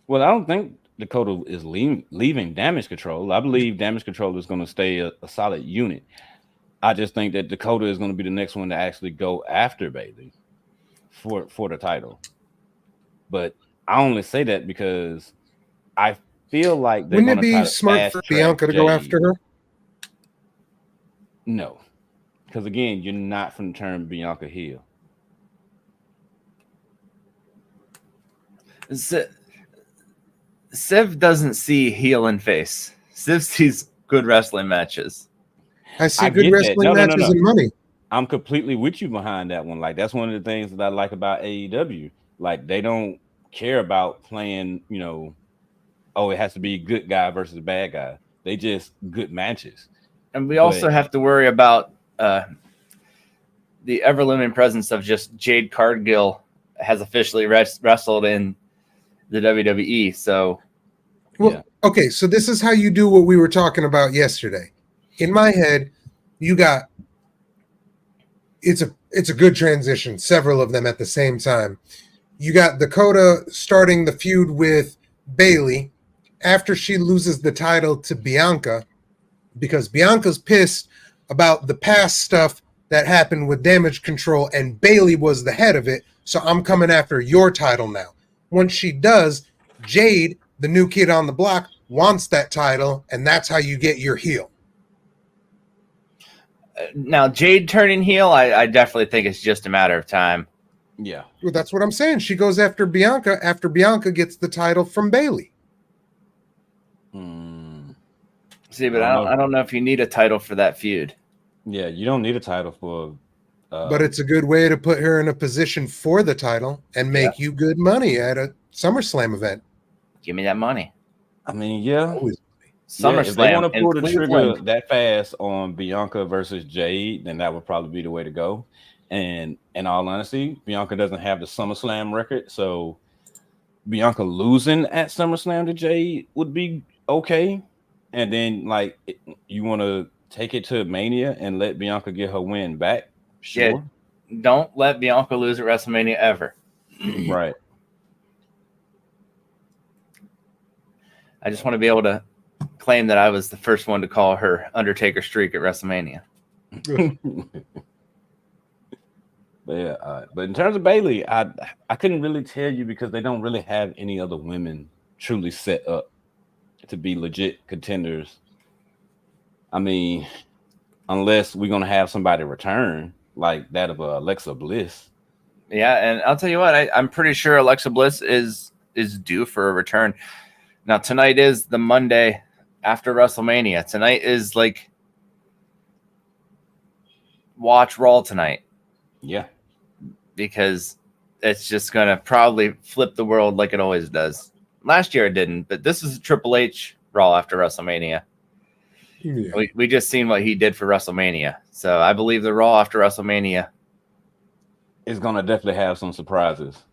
Well, I don't think Dakota is leaving Damage Control. I believe Damage Control is going to stay a solid unit. I just think that Dakota is going to be the next one to actually go after Bayley for the title. But I only say that because I feel like they're wouldn't it be smart for Bianca to go after her? No, because again, you're not from the term Bianca heel. Civ doesn't see heel and face. Civ sees good wrestling matches. I see good wrestling matches and money. I'm completely with you behind that one. Like, that's one of the things that I like about AEW. Like, they don't care about playing, it has to be good guy versus bad guy. They just good matches. And we also have to worry about the ever-looming presence of just Jade Cargill has officially wrestled in the WWE. So, okay, so this is how you do what we were talking about yesterday. In my head, you got it's a good transition, several of them at the same time. You got Dakota starting the feud with Bayley after she loses the title to Bianca, because Bianca's pissed about the past stuff that happened with Damage Control, and Bayley was the head of it, so I'm coming after your title now. Once she does, Jade, the new kid on the block, wants that title, and that's how you get your heel. Now, Jade turning heel, I definitely think it's just a matter of time. Yeah. Well, that's what I'm saying. She goes after Bianca gets the title from Bayley. See, but I don't know if you need a title for that feud. Yeah, you don't need a title for... but it's a good way to put her in a position for the title and make you good money at a SummerSlam event. Give me that money. I mean, yeah. SummerSlam. If they want to pull the trigger that fast on Bianca versus Jade, then that would probably be the way to go. And in all honesty, Bianca doesn't have the SummerSlam record, so Bianca losing at SummerSlam to Jade would be okay. And then, you want to take it to Mania and let Bianca get her win back? Sure. Yeah, don't let Bianca lose at WrestleMania ever. Right. I just want to be able to claim that I was the first one to call her Undertaker streak at WrestleMania. But yeah, but in terms of Bayley, I couldn't really tell you because they don't really have any other women truly set up to be legit contenders. I mean, unless we're gonna have somebody return like that of Alexa Bliss. Yeah, and I'll tell you what, I'm pretty sure Alexa Bliss is due for a return. Now, tonight is the Monday after WrestleMania. Tonight is watch Raw tonight. Yeah. Because it's just going to probably flip the world like it always does. Last year it didn't, but this is a Triple H Raw after WrestleMania. Yeah. We just seen what he did for WrestleMania. So I believe the Raw after WrestleMania is going to definitely have some surprises.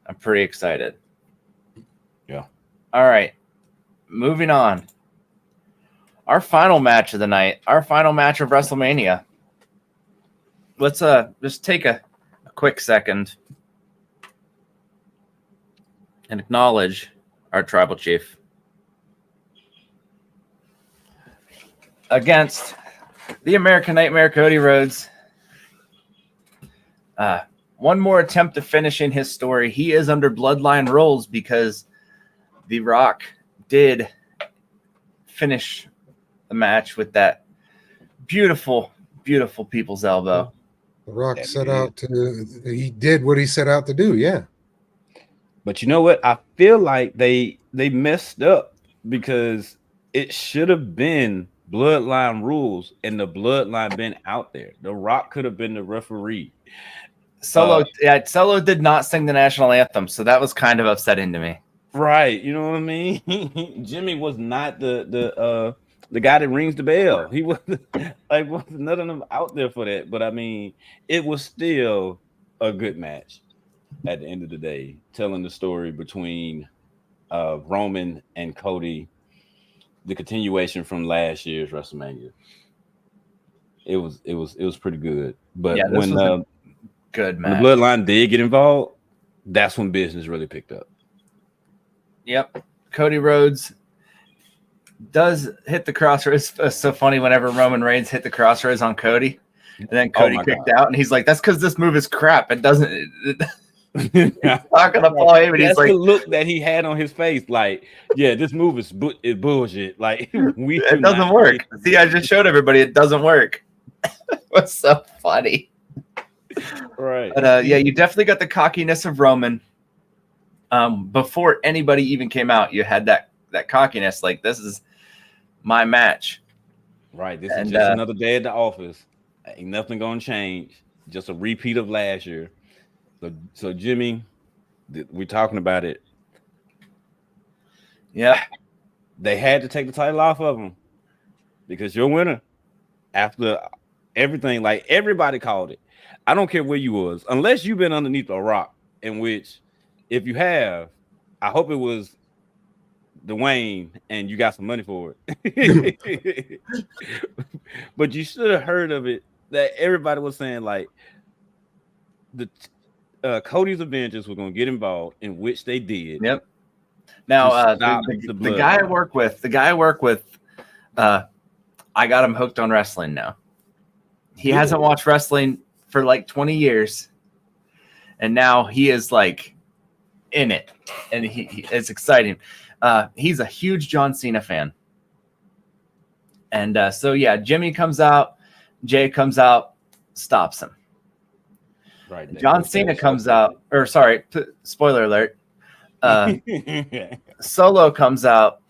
I'm pretty excited. Yeah. All right. Moving on. Our final match of the night, our final match of WrestleMania. Let's just take a quick second and acknowledge our tribal chief against the American Nightmare, Cody Rhodes. One more attempt to finish in his story. He is under bloodline rules because The Rock did finish the match with that beautiful, beautiful people's elbow. The Rock he did what he set out to do, yeah. But you know what? I feel like they messed up because it should have been bloodline rules and the bloodline been out there. The Rock could have been the referee. Solo did not sing the national anthem, so that was kind of upsetting to me. Right, you know what I mean? Jimmy was not the the guy that rings the bell. He wasn't none of them out there for that. But I mean, it was still a good match at the end of the day, telling the story between Roman and Cody, the continuation from last year's WrestleMania. It was pretty good. But Yeah, this when was a good when the match. Bloodline did get involved, that's when business really picked up. Yep. Cody Rhodes does hit the crossroads. It's so funny whenever Roman Reigns hit the crossroads on Cody, and then Cody kicked out, and he's like, "That's because this move is crap. It doesn't. It's not gonna fall him." And That's he's like, the look that he had on his face, like, yeah, this move is bullshit. Like, it doesn't work. See, I just showed everybody it doesn't work. What's so funny? Right. But yeah, you definitely got the cockiness of Roman. Before anybody even came out, you had that cockiness, like, this is my match. Right. This is just another day at the office. Ain't nothing gonna change. Just a repeat of last year. So Jimmy, we're talking about it. Yeah. They had to take the title off of him because you're a winner. After everything, like, everybody called it. I don't care where you was, unless you've been underneath a rock, in which, if you have, I hope it was Dwayne and you got some money for it. But you should have heard of it, that everybody was saying, like, the Cody's Avengers were going to get involved, in which they did. Yep. Now, the guy I work with, I got him hooked on wrestling now. He hasn't watched wrestling for like 20 years, and now he is like in it, and it's exciting. He's a huge John Cena fan, and so yeah, Jimmy comes out, Jay comes out, stops him. Right. John Cena comes out, or sorry, spoiler alert. Solo comes out,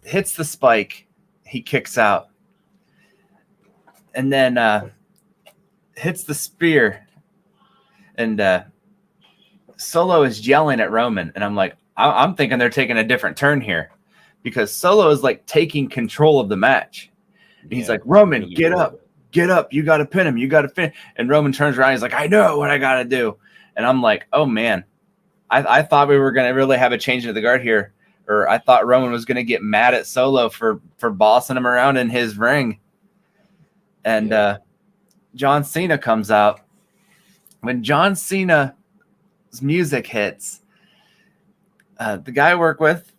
hits the spike, he kicks out, and then hits the spear, and Solo is yelling at Roman, and I'm like, I'm thinking they're taking a different turn here, because Solo is like taking control of the match. And he's like, Roman, get up, you got to pin him, you got to pin. And Roman turns around, he's like, I know what I got to do. And I'm like, oh man, I thought we were going to really have a change of the guard here, or I thought Roman was going to get mad at Solo for bossing him around in his ring. And John Cena comes out. When John Cena's music hits, the guy I work with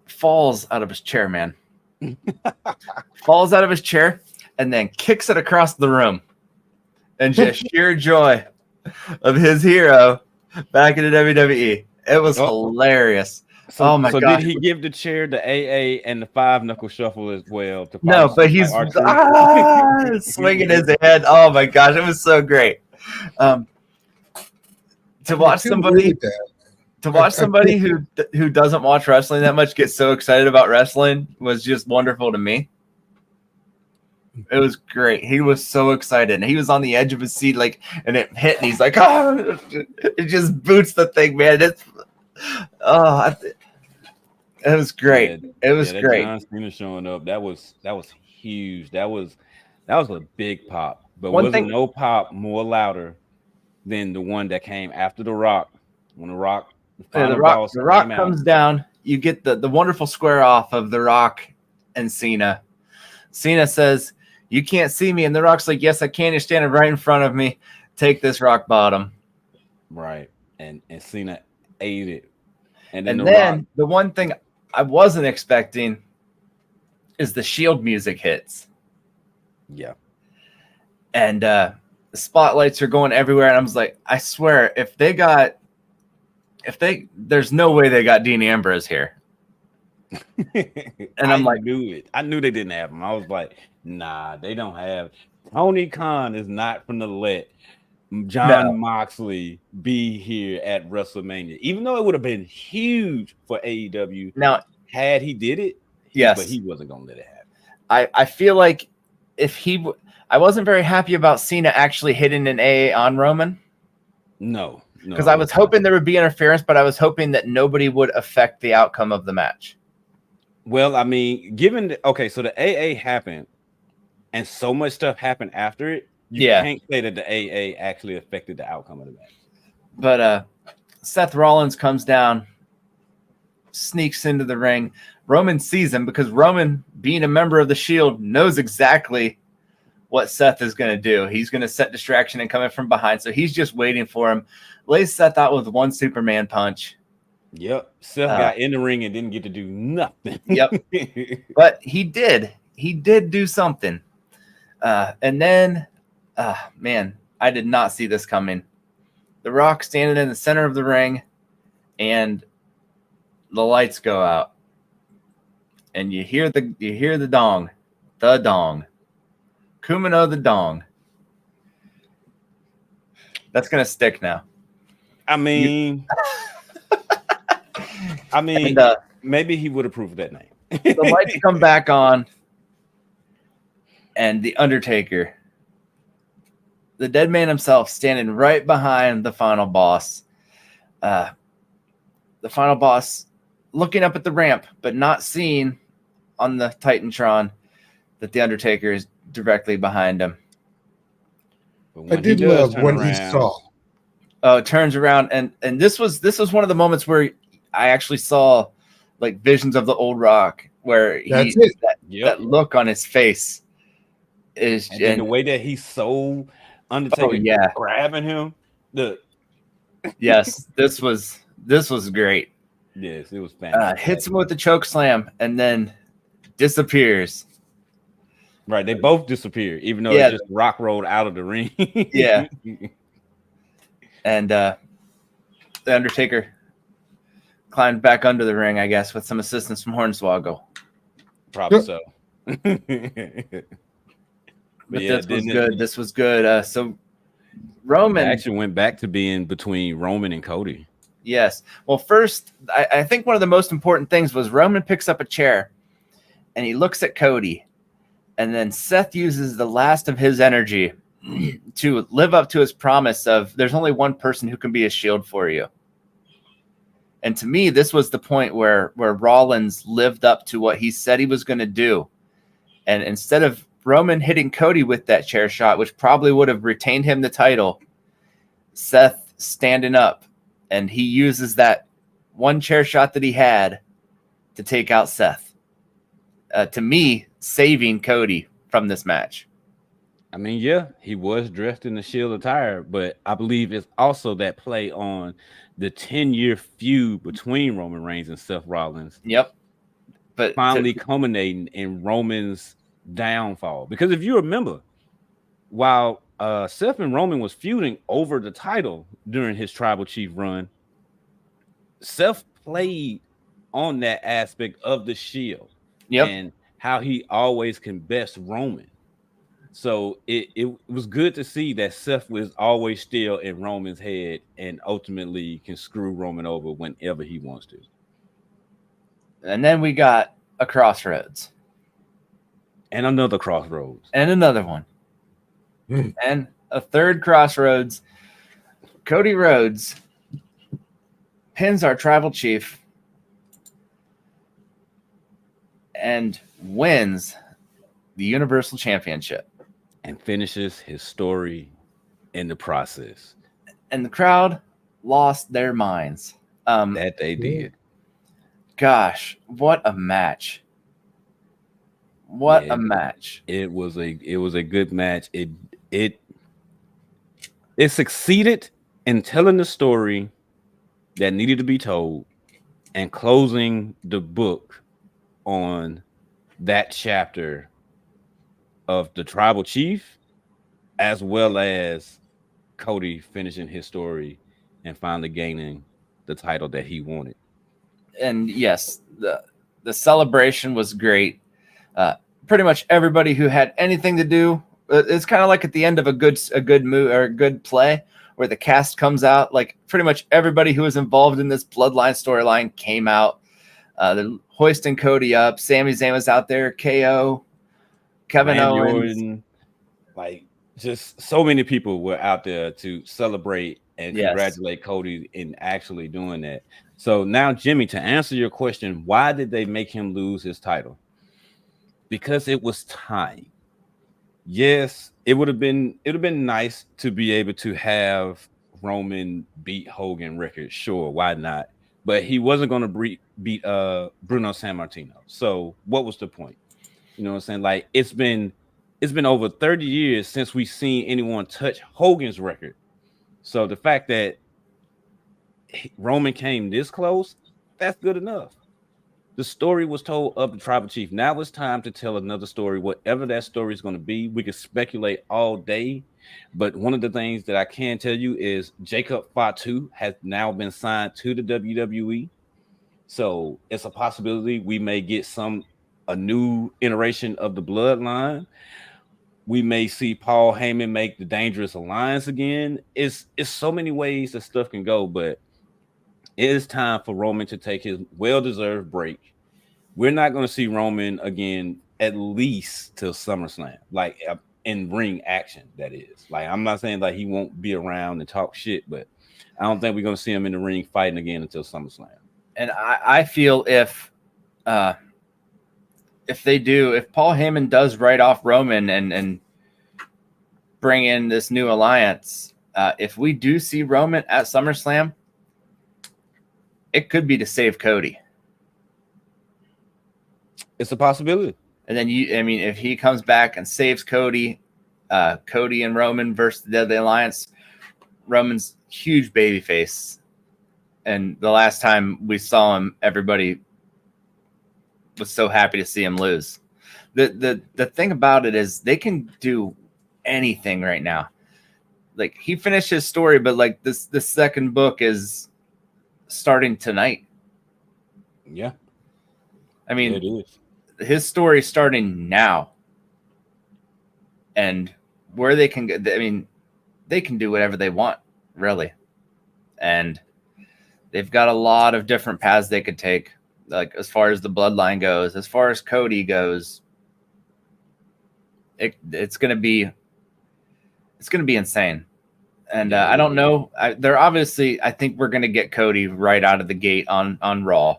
falls out of his chair, man. Falls out of his chair and then kicks it across the room. And just sheer joy of his hero back in the WWE. It was hilarious. Oh my god! So did he give the chair the AA and the 5-knuckle shuffle as well? No, but he's swinging his head. Oh my gosh, it was so great. To watch somebody who doesn't watch wrestling that much get so excited about wrestling was just wonderful to me. It was great. He was so excited, and he was on the edge of his seat, like, and it hit, and he's like, "Oh!" It just boots the thing, man. It was great. It was great. John Cena showing up, that was huge. That was a big pop. But no pop more louder than the one that came after The Rock. When The Rock comes down, you get the wonderful square off of The Rock and Cena. Cena says, "You can't see me," and The Rock's like, "Yes, I can. You're standing right in front of me. Take this, rock bottom." Right, and Cena ate it. And then the one thing I wasn't expecting is the Shield music hits. Yeah, and the spotlights are going everywhere, and I was like, I swear, there's no way they got Dean Ambrose here. And I'm like, I knew they didn't have him. I was like, nah, they don't have. Tony Khan is not going to let John Moxley be here at WrestleMania, even though it would have been huge for AEW. Now, had he did it, yes, but he wasn't going to let it happen. I feel like I wasn't very happy about Cena actually hitting an AA on Roman. No, because I was hoping there would be interference, but I was hoping that nobody would affect the outcome of the match. Well, I mean, okay, so the AA happened, and so much stuff happened after it. You can't say that the AA actually affected the outcome of the match. But Seth Rollins comes down, sneaks into the ring. Roman sees him because Roman, being a member of the Shield, knows exactly what Seth is going to do. He's going to set distraction and come in from behind. So he's just waiting for him. Lays Seth out with one Superman punch. Yep. Seth got in the ring and didn't get to do nothing. Yep. But he did. He did do something. And then, man, I did not see this coming. The Rock standing in the center of the ring, and the lights go out. And you hear the dong. The dong. Kumino the dong. That's gonna stick now. I mean, maybe he would approve of that name. The lights come back on, and the Undertaker, the dead man himself, standing right behind the final boss. The final boss looking up at the ramp, but not seeing on the Titantron that the Undertaker is directly behind him. I did love when he saw. Turns around, and this was one of the moments where I actually saw like visions of the old Rock, where that look on his face is, and the way that he's so Undertaker grabbing him. Yes, this was great. Yes, it was fantastic. Hits him with the choke slam and then disappears. Right, they both disappeared, even though they just Rock rolled out of the ring. Yeah. And the Undertaker climbed back under the ring, I guess, with some assistance from Hornswoggle. Probably so. But this was good. This was good. So Roman actually went back to being between Roman and Cody. Yes. Well, first, I think one of the most important things was Roman picks up a chair and he looks at Cody. And then Seth uses the last of his energy to live up to his promise of there's only one person who can be a shield for you. And to me, this was the point where Rollins lived up to what he said he was going to do. And instead of Roman hitting Cody with that chair shot, which probably would have retained him the title, Seth standing up, and he uses that one chair shot that he had to take out Seth. To me, saving Cody from this match. I mean, yeah, he was dressed in the Shield attire, but I believe it's also that play on the 10-year feud between Roman Reigns and Seth Rollins. Yep. But finally culminating in Roman's downfall. Because if you remember, while Seth and Roman was feuding over the title during his Tribal Chief run, Seth played on that aspect of the Shield. Yep. And how he always can best Roman. So it was good to see that Seth was always still in Roman's head and ultimately can screw Roman over whenever he wants to. And then we got a crossroads. And another crossroads. And another one. And a third crossroads. Cody Rhodes pins our Tribal Chief and wins the Universal Championship. And finishes his story in the process. And the crowd lost their minds. That they did. Gosh, what a match. What a match. It was a good match. It succeeded in telling the story that needed to be told and closing the book on that chapter of the Tribal Chief, as well as Cody finishing his story and finally gaining the title that he wanted. And yes, the celebration was great. Pretty much everybody who had anything to do, it's kind of like at the end of a good move or a good play where the cast comes out. Like pretty much everybody who was involved in this bloodline storyline came out. They're hoisting Cody up. Sami Zayn was out there. KO, Kevin Owens, Jordan, like just so many people were out there to celebrate and Yes. congratulate Cody in actually doing that. So now, Jimmy, to answer your question, why did they make him lose his title? Because it was time. Yes, it would have been nice to be able to have Roman beat Hogan record. Sure, why not? But he wasn't going to beat Bruno Sammartino. So what was the point? You know what I'm saying? Like it's been over 30 years since we've seen anyone touch Hogan's record. So the fact that Roman came this close, that's good enough. The story was told of the tribal chief. Now it's time to tell another story, whatever that story is going to be. We can speculate all day, but one of the things that I can tell you is Jacob Fatu has now been signed to the WWE. So it's a possibility we may get a new iteration of the bloodline. We may see Paul Heyman make the Dangerous Alliance again. It's so many ways that stuff can go, but it is time for Roman to take his well-deserved break. We're not going to see Roman again at least till SummerSlam, like in ring action. That is, like, I'm not saying like he won't be around and talk shit, but I don't think we're going to see him in the ring fighting again until SummerSlam. And I feel if they do, if Paul Heyman does write off Roman and bring in this new alliance, if we do see Roman at SummerSlam, it could be to save Cody. It's a possibility. And then if he comes back and saves Cody, Cody and Roman versus the Deadly Alliance, Roman's huge baby face. And the last time we saw him, everybody was so happy to see him lose. The thing about it is they can do anything right now. Like he finished his story, but like the second book is starting tonight. Yeah. I mean, it is. His story is starting now. And where they can get, I mean, they can do whatever they want, really. And they've got a lot of different paths they could take. Like as far as the bloodline goes, as far as Cody goes, it's gonna be insane. And I don't know. They're obviously. I think we're gonna get Cody right out of the gate on Raw.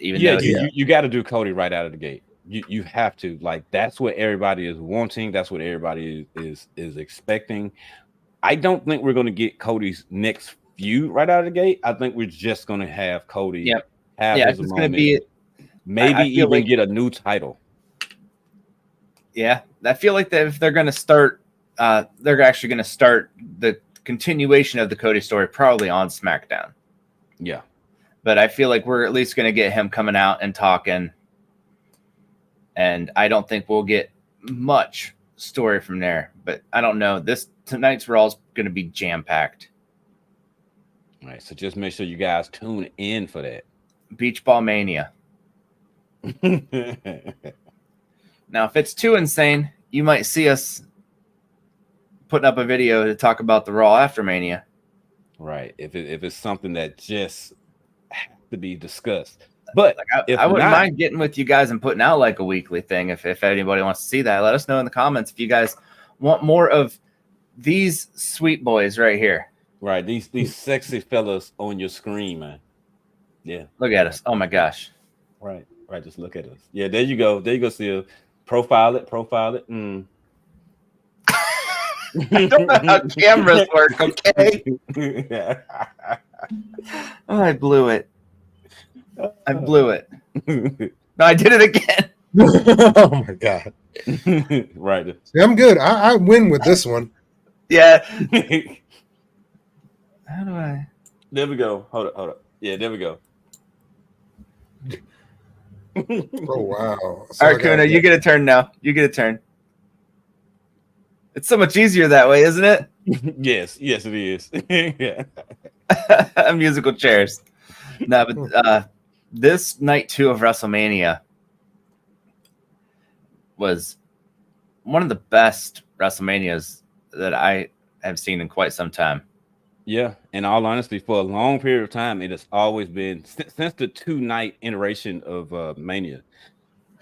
Even you got to do Cody right out of the gate. You have to. Like that's what everybody is wanting. That's what everybody is expecting. I don't think we're gonna get Cody's next feud right out of the gate. I think we're just gonna have Cody have his moment. Gonna be, maybe even like, get a new title. Yeah, I feel like that if they're gonna start. They're actually going to start the continuation of the Cody story probably on SmackDown. Yeah. But I feel like we're at least going to get him coming out and talking. And I don't think we'll get much story from there. But I don't know. Tonight's Raw is going to be jam-packed. All right. So just make sure you guys tune in for that. Beach Ball Mania. Now, if it's too insane, you might see us putting up a video to talk about the Raw after Mania. Right. If it's something that just has to be discussed. But like I wouldn't mind getting with you guys and putting out like a weekly thing. If anybody wants to see that, let us know in the comments if you guys want more of these sweet boys right here. Right. These sexy fellas on your screen, man. Yeah. Look at us. Oh my gosh. Right. Right. Just look at us. Yeah, there you go. There you go, Sil. Profile it. I don't know how cameras work, okay? Oh, I blew it. No, I did it again. Oh my god. Right. See, I'm good. I win with this one. Yeah. How do I? There we go. Hold up. Yeah, there we go. Oh wow. So all right, Kuna, you get a turn now. You get a turn. It's so much easier that way, isn't it? Yes, it is. Yeah. Musical chairs. No, but this night 2 of WrestleMania was one of the best WrestleManias that I have seen in quite some time. Yeah, in all honesty, for a long period of time, it has always been since the 2-night iteration of Mania.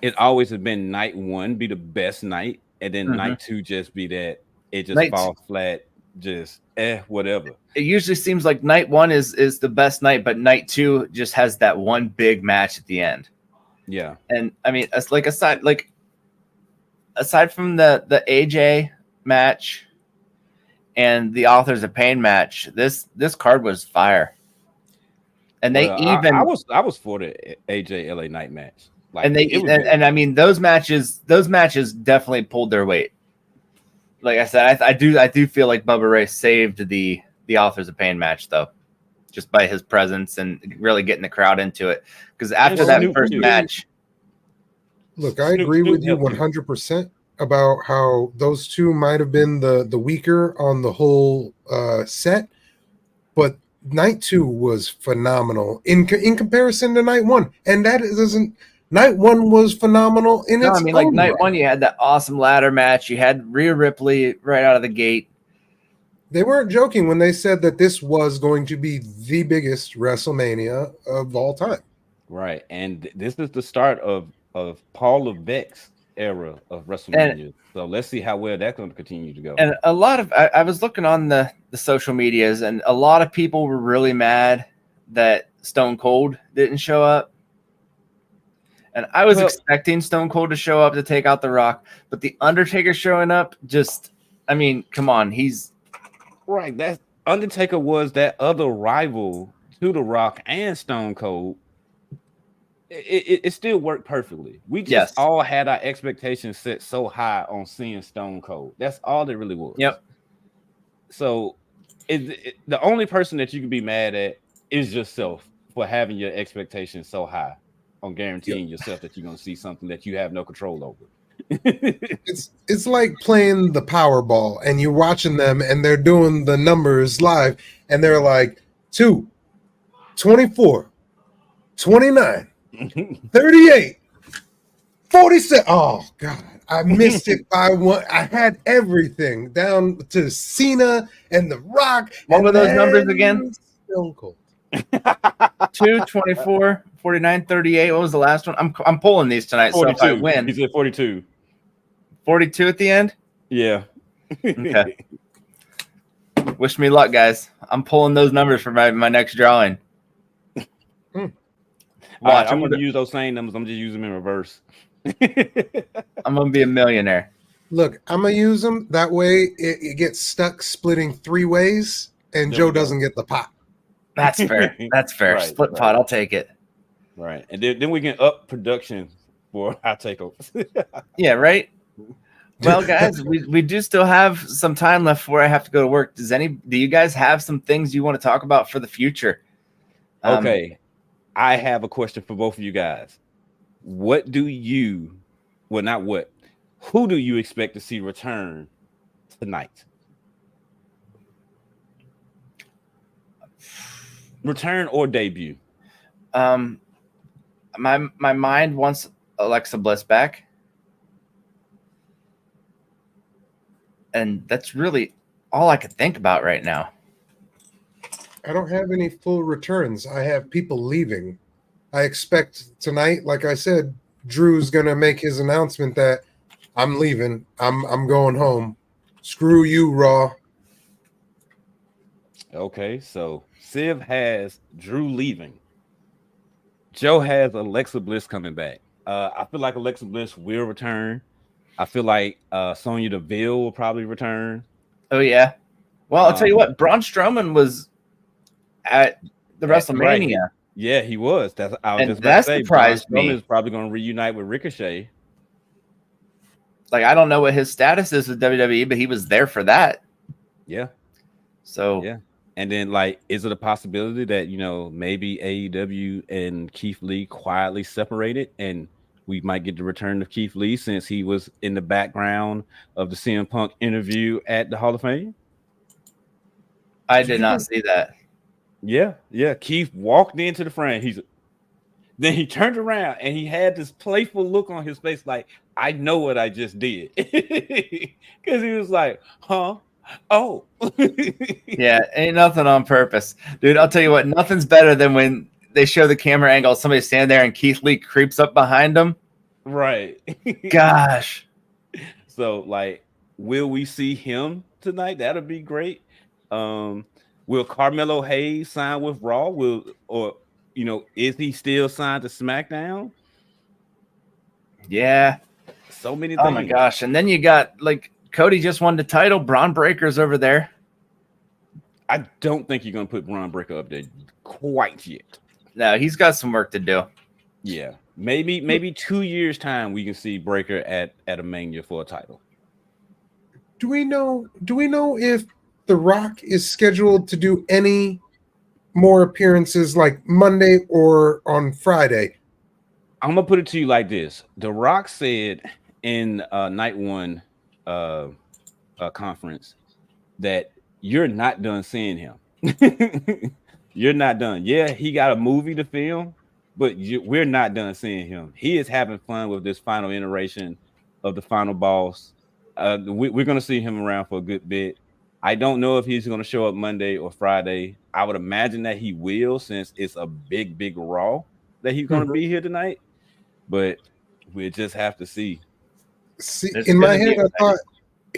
It always has been night 1 be the best night. And then night 2 just be that it just falls flat just whatever. It usually seems like night one is the best night, but night two just has that one big match at the end. Yeah. And I mean, it's like aside from the AJ match and the Authors of Pain match, this card was fire. And they I was for the AJ LA Knight match. Like, and I mean those matches definitely pulled their weight. Like I said, I do feel like Bubba Ray saved the Authors of Pain match though, just by his presence and really getting the crowd into it. Because after that first match, look, I agree with you 100% about how those two might have been the weaker on the whole set, but night two was phenomenal in comparison to night one, and that doesn't. Night one was phenomenal in its own like night right. one, you had that awesome ladder match. You had Rhea Ripley right out of the gate. They weren't joking when they said that this was going to be the biggest WrestleMania of all time. Right, and this is the start of Paul Levesque's era of WrestleMania. So let's see how well that's going to continue to go. And a lot of I was looking on the social medias, and a lot of people were really mad that Stone Cold didn't show up. And I was expecting Stone Cold to show up to take out The Rock, but the Undertaker showing up, I mean, come on, he's right. That Undertaker was that other rival to The Rock and Stone Cold. It still worked perfectly. We just all had our expectations set so high on seeing Stone Cold. That's all it really was. Yep. So the only person that you can be mad at is yourself for having your expectations so high on guaranteeing yourself that you're going to see something that you have no control over. It's like playing the Powerball and you're watching them and they're doing the numbers live and they're like 2, 24, 29, 38, 47. Oh God, I missed it by one. I had everything down to Cena and The Rock. What were those numbers again? Stone Cold. 2, 24, 49, 38. What was the last one? I'm pulling these tonight. 42. So if I win, he said 42. 42 at the end. Yeah. Okay. Wish me luck, guys. I'm pulling those numbers for my next drawing. Watch, I'm going to use those same numbers. I'm just using them in reverse. I'm going to be a millionaire. Look, I'm going to use them. That way it gets stuck splitting 3 ways and Joe doesn't get the pot. That's fair. That's fair. Right, Split pot. I'll take it. Right. And then we can up production for our takeovers. Yeah, right? Well, guys, we do still have some time left before I have to go to work. Do you guys have some things you want to talk about for the future? Okay. I have a question for both of you guys. Who do you expect to see return tonight? Return or debut? My mind wants Alexa Bliss back. And that's really all I could think about right now. I don't have any full returns. I have people leaving. I expect tonight, like I said, Drew's gonna make his announcement that I'm leaving. I'm going home. Screw you, Raw. Okay, so Civ has Drew leaving. Joe has Alexa Bliss coming back. I feel like Alexa Bliss will return. I feel like Sonya Deville will probably return. Oh yeah. Well, I'll tell you what, Braun Strowman was at the WrestleMania. Right. Yeah, he was. That surprised me. Braun Strowman is probably going to reunite with Ricochet. Like, I don't know what his status is with WWE, but he was there for that. Yeah. So yeah. And then, like, is it a possibility that, maybe AEW and Keith Lee quietly separated and we might get the return of Keith Lee since he was in the background of the CM Punk interview at the Hall of Fame? I did not see that. Yeah. Keith walked into the frame. Then he turned around and he had this playful look on his face, like, I know what I just did. Because he was like, huh? Oh. Yeah, ain't nothing on purpose. Dude, I'll tell you what, nothing's better than when they show the camera angle, somebody stand there and Keith Lee creeps up behind him. Right. Gosh. So, like, will we see him tonight? That'll be great. Will Carmelo Hayes sign with Raw? Is he still signed to SmackDown? Yeah. So many things. Oh my gosh. And then you got like Cody just won the title. Braun Breaker's over there. I don't think you're gonna put Braun Breaker up there quite yet. No, he's got some work to do. Yeah. Maybe 2 years time we can see Breaker at a Mania for a title. Do we know if The Rock is scheduled to do any more appearances like Monday or on Friday? I'm gonna put it to you like this: The Rock said in night one conference that you're not done seeing him. You're not done. Yeah, he got a movie to film, but we're not done seeing him. He is having fun with this final iteration of the final boss. We're gonna see him around for a good bit. I don't know if he's gonna show up Monday or Friday. I would imagine that he will, since it's a big Raw that he's gonna be here tonight. But we'll just have to see. In my head, I thought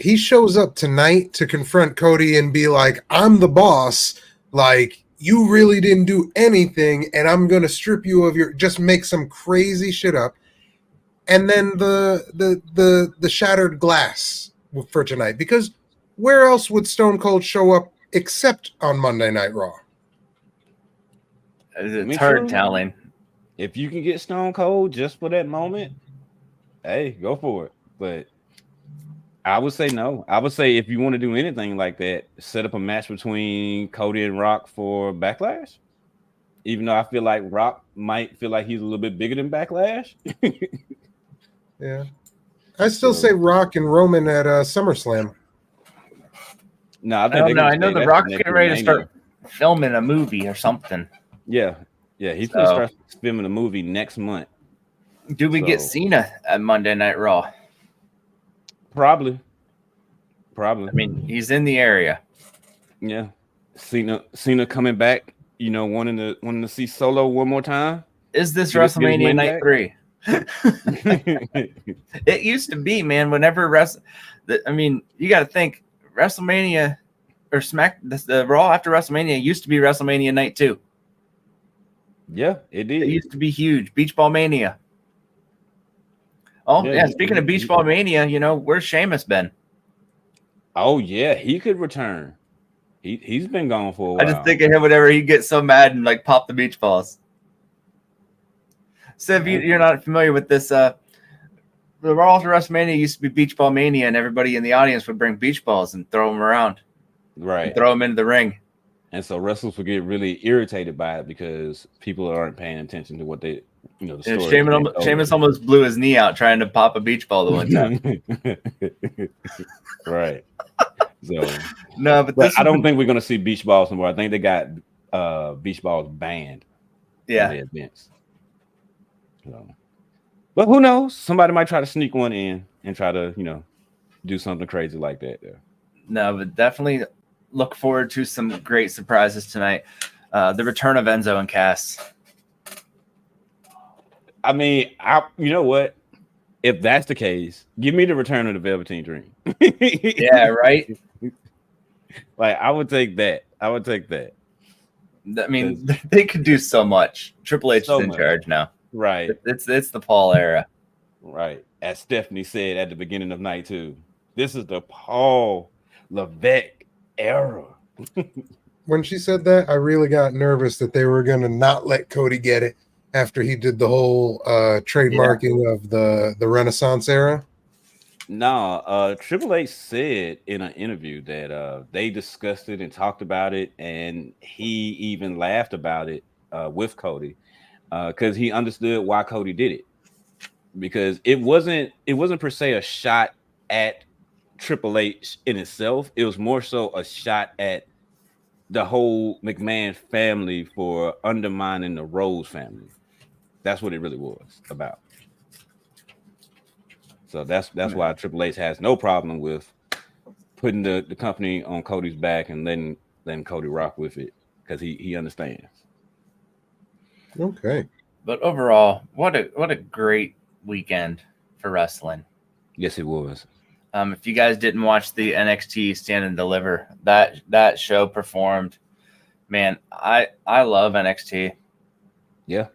he shows up tonight to confront Cody and be like, "I'm the boss. Like, you really didn't do anything, and I'm gonna strip you of your." Just make some crazy shit up, and then the shattered glass for tonight. Because where else would Stone Cold show up except on Monday Night Raw? It's hard telling. If you can get Stone Cold just for that moment, hey, go for it. But I would say no. I would say if you want to do anything like that, set up a match between Cody and Rock for Backlash. Even though I feel like Rock might feel like he's a little bit bigger than Backlash. Yeah. I still say Rock and Roman at SummerSlam. No, I know The Rock's getting ready to start filming a movie or something. Yeah, he's gonna start filming a movie next month. Do we get Cena at Monday Night Raw? Probably. I mean, he's in the area. Yeah, Cena coming back. Wanting to see Solo one more time. Is this WrestleMania Night 3? It used to be, man. Whenever you got to think WrestleMania or the Raw after WrestleMania used to be WrestleMania Night 2. Yeah, it did. It used to be huge. Beach Ball Mania. Oh, yeah. Speaking of Beach Ball Mania, where's Sheamus been? Oh, yeah. He could return. He's been gone for a while. I just think of him whenever he gets so mad and pop the beach balls. So if you're not familiar with this, the Raw after WrestleMania used to be Beach Ball Mania, and everybody in the audience would bring beach balls and throw them around. Right. Throw them into the ring. And so wrestlers would get really irritated by it because people aren't paying attention to what the story. Sheamus almost blew his knee out trying to pop a beach ball the one time. Right. So no, but I don't think we're gonna see beach balls anymore. I think they got beach balls banned. Yeah. From the events. So, but who knows? Somebody might try to sneak one in and try to, do something crazy like that there. No, but definitely look forward to some great surprises tonight. The return of Enzo and Cass. I mean, you know what? If that's the case, give me the return of the Velveteen Dream. Yeah, right. I would take that. I mean, they could do so much. Triple H is in charge now. Right. It's the Paul era. Right. As Stephanie said at the beginning of night 2, this is the Paul Levesque era. When she said that, I really got nervous that they were going to not let Cody get it after he did the whole trademarking of the Renaissance era. No, Triple H said in an interview that they discussed it and talked about it, and he even laughed about it with Cody because he understood why Cody did it. Because it wasn't per se a shot at Triple H in itself. It was more so a shot at the whole McMahon family for undermining the Rose family. That's what it really was about. So that's why Triple H has no problem with putting the company on Cody's back and letting Cody rock with it because he understands. Okay. But overall, what a great weekend for wrestling. Yes, it was. If you guys didn't watch the NXT Stand and Deliver, that show performed. Man, I love NXT. Yeah.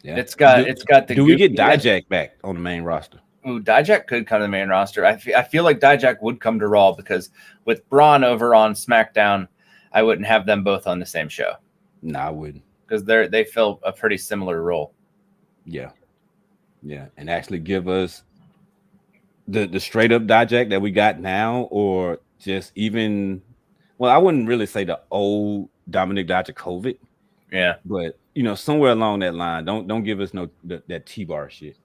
It's got the. Do we get Dijak back on the main roster? Ooh, Dijak could come to the main roster. I feel like Dijak would come to Raw because with Braun over on SmackDown, I wouldn't have them both on the same show. No, I wouldn't, because they fill a pretty similar role. Yeah, and actually give us the straight up Dijak that we got now, or just even, well, I wouldn't really say the old Dominic Dijakovic. Yeah, but somewhere along that line, don't give us that T-bar shit.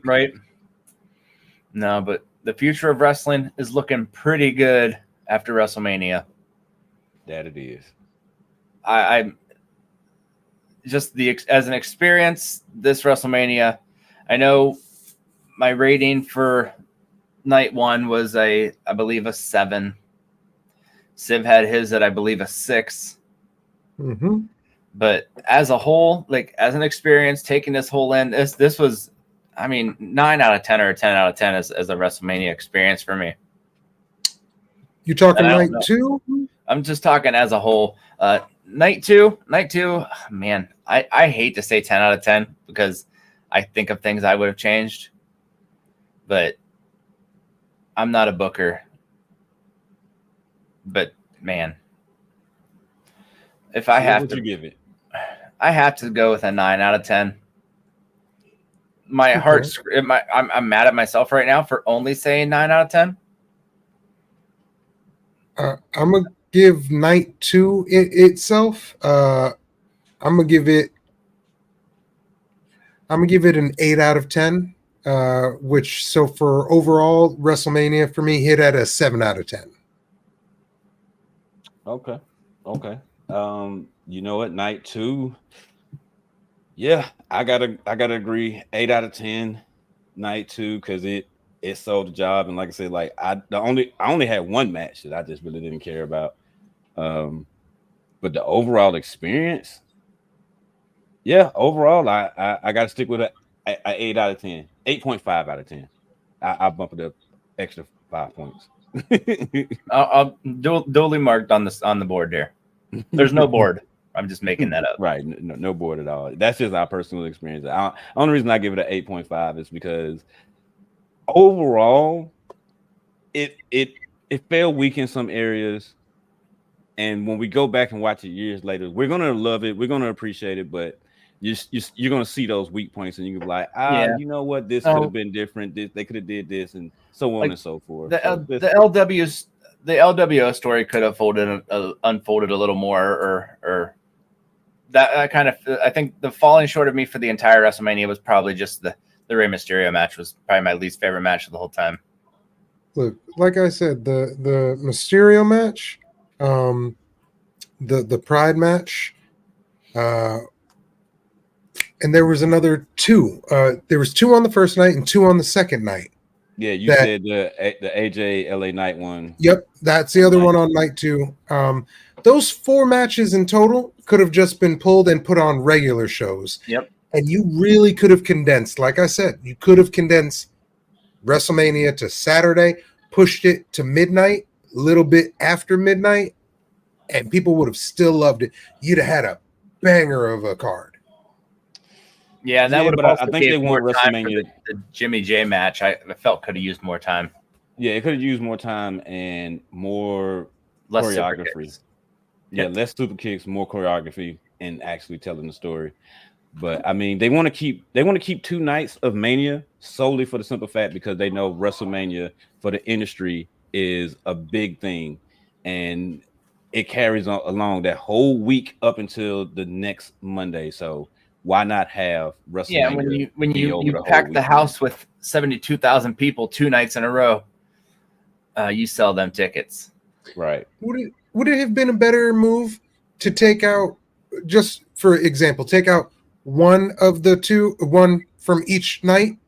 Right. No, but the future of wrestling is looking pretty good after WrestleMania. That it is. I'm just as an experience, this WrestleMania, I know my rating for night one was I believe a 7. Civ had his at I believe a 6. Mm-hmm. But as a whole, like as an experience, taking this whole in, this was, I mean, 9 out of 10 or a 10 out of 10 as a WrestleMania experience for me. You talking night 2? I'm just talking as a whole. Night two, man, I hate to say 10 out of 10 because I think of things I would have changed, but I'm not a booker. But man, if I have to give it, I have to go with a 9 out of 10. My heart's I'm mad at myself right now for only saying 9 out of 10. I'm gonna give night 2 itself. I'm gonna give it an 8 out of 10. Which so for overall WrestleMania for me hit at a 7 out of 10. Okay. You know what? Night 2. Yeah, I gotta agree. 8 out of 10. Night 2 because it sold the job, and like I said, like I only had one match that I just really didn't care about. But the overall experience, yeah, overall I got to stick with a 8 out of 10, 8.5 out of 10. I bump it up extra 5 points. I'll duly marked on the board there. There's no board. I'm just making that up. Right, no board at all. That's just our personal experience. The only reason I give it an 8.5 is because overall, it felt weak in some areas, and when we go back and watch it years later, we're gonna love it, we're gonna appreciate it, but you're gonna see those weak points, and you can be like, you know what, this could have been different. They could have did this, and so on and so forth. The LWO story could have unfolded a little more, or that kind of. I think the falling short of me for the entire WrestleMania was probably just the Rey Mysterio match was probably my least favorite match of the whole time. Look, like I said, the Mysterio match, the Pride match, and there was another 2. There was 2 on the first night and 2 on the second night. Yeah, you said the AJ LA Knight one. Yep, that's the other one on night 2. Those 4 matches in total could have just been pulled and put on regular shows. Yep. And you really could have condensed, like I said, you could have condensed WrestleMania to Saturday, pushed it to midnight, a little bit after midnight, and people would have still loved it. You'd have had a banger of a card. Yeah, and that would have also I think they want WrestleMania. The Jimmy J match, I felt could have used more time. Yeah, it could have used more time and less choreography. Yeah, less super kicks, more choreography, and actually telling the story. But I mean, they want to keep 2 nights of Mania solely for the simple fact because they know WrestleMania for the industry is a big thing, and it carries on along that whole week up until the next Monday. So why not have WrestleMania? Yeah, when you pack the house with 72,000 people 2 nights in a row, you sell them tickets. Right. Would it have been a better move to take out, just for example, take out one from each night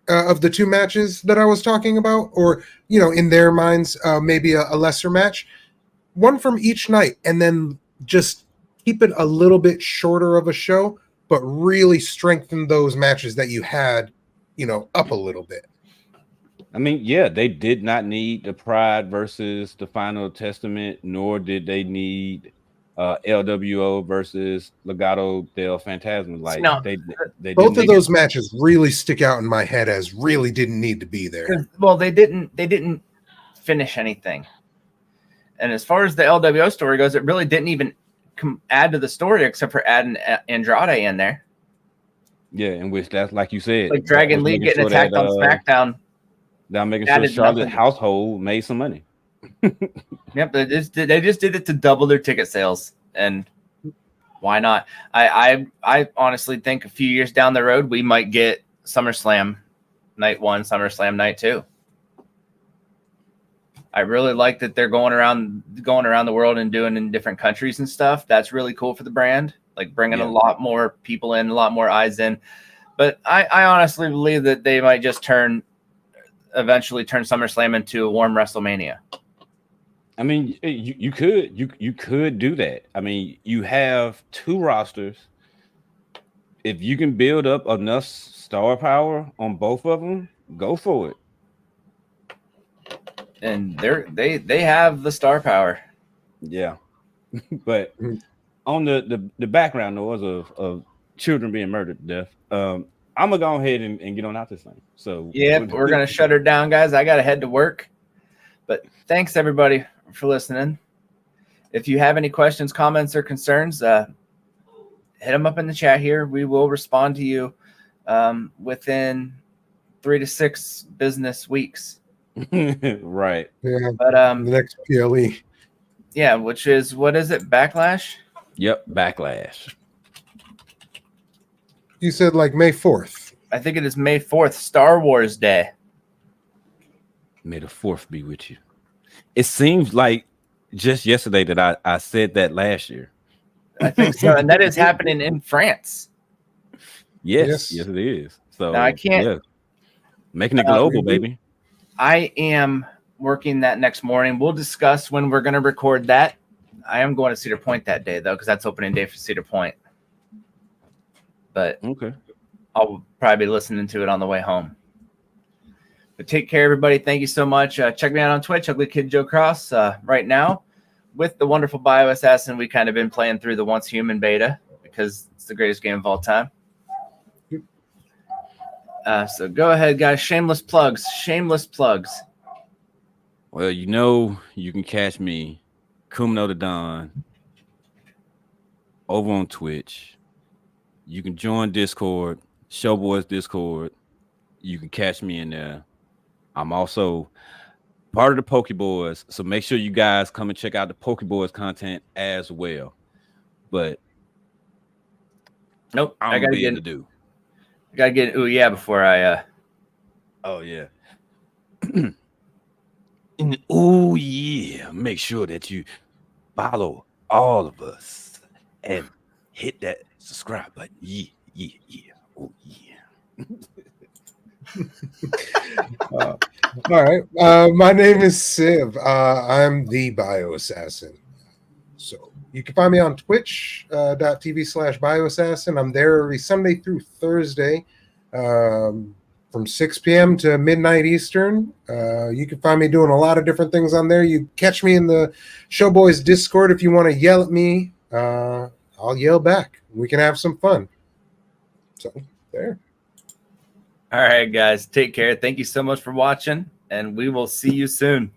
of the 2 matches that I was talking about, or in their minds, maybe a lesser match, one from each night, and then just keep it a little bit shorter of a show, but really strengthen those matches that you had, up a little bit. I mean, yeah, they did not need the Pride versus the Final Testament, nor did they need LWO versus Legado del Fantasma. Like No, they Both didn't of need those matches really stick out in my head as really didn't need to be there. well, they didn't finish anything. And as far as the LWO story goes, it really didn't even add to the story except for adding Andrade in there. Yeah, in which that's like you said, Like Dragon Lee getting attacked on SmackDown. Now making sure Charlotte household made some money. Yep, they just did it to double their ticket sales, and why not? I honestly think a few years down the road we might get SummerSlam Night 1, SummerSlam Night 2. I really like that they're going around the world and doing in different countries and stuff. That's really cool for the brand, like bringing a lot more people in, a lot more eyes in. But I honestly believe that they might just eventually turn SummerSlam into a warm WrestleMania. I mean, you could do that. I mean, you have two rosters. If you can build up enough star power on both of them, go for it. And they have the star power. Yeah, but on the background noise of children being murdered to death, I'm gonna go ahead and get on out this thing. So yep, we're gonna shut her down, guys. I gotta head to work. But thanks everybody for listening. If you have any questions, comments, or concerns, hit them up in the chat here. We will respond to you within 3 to 6 business weeks. Right. Yeah. But the next PLE. Yeah, which is, what is it? Backlash? Yep, Backlash. You said like May 4th. I think it is May 4th, Star Wars Day. May the 4th be with you. It seems like just yesterday that I said that last year. I think so, and that is happening in France. Yes, it is. So now I can't making it global, baby. I am working that next morning. We'll discuss when we're going to record that. I am going to Cedar Point that day, though, because that's opening day for Cedar Point. But okay, I'll probably be listening to it on the way home. But take care, everybody. Thank you so much. Check me out on Twitch, Ugly Kid Joe Cross. Right now, with the wonderful Bio Assassin, we kind of been playing through the Once Human beta because it's the greatest game of all time. So go ahead, guys. Shameless plugs. Well, you can catch me, Kumno the Don, over on Twitch. You can join Discord, Showboys Discord. You can catch me in there. I'm also part of the Pokeboys, so make sure you guys come and check out the Pokeboys content as well. But nope, I gotta get ooh yeah before I oh yeah. And oh yeah, make sure that you follow all of us and hit that subscribe button. Yeah. Oh yeah. All right. My name is Civ. I'm the Bio Assassin. So you can find me on twitch.tv/bioassassin. I'm there every Sunday through Thursday from 6 p.m. to midnight Eastern. You can find me doing a lot of different things on there. You catch me in the Showboys Discord. If you want to yell at me, I'll yell back. We can have some fun. So there. All right, guys. Take care. Thank you so much for watching, and we will see you soon.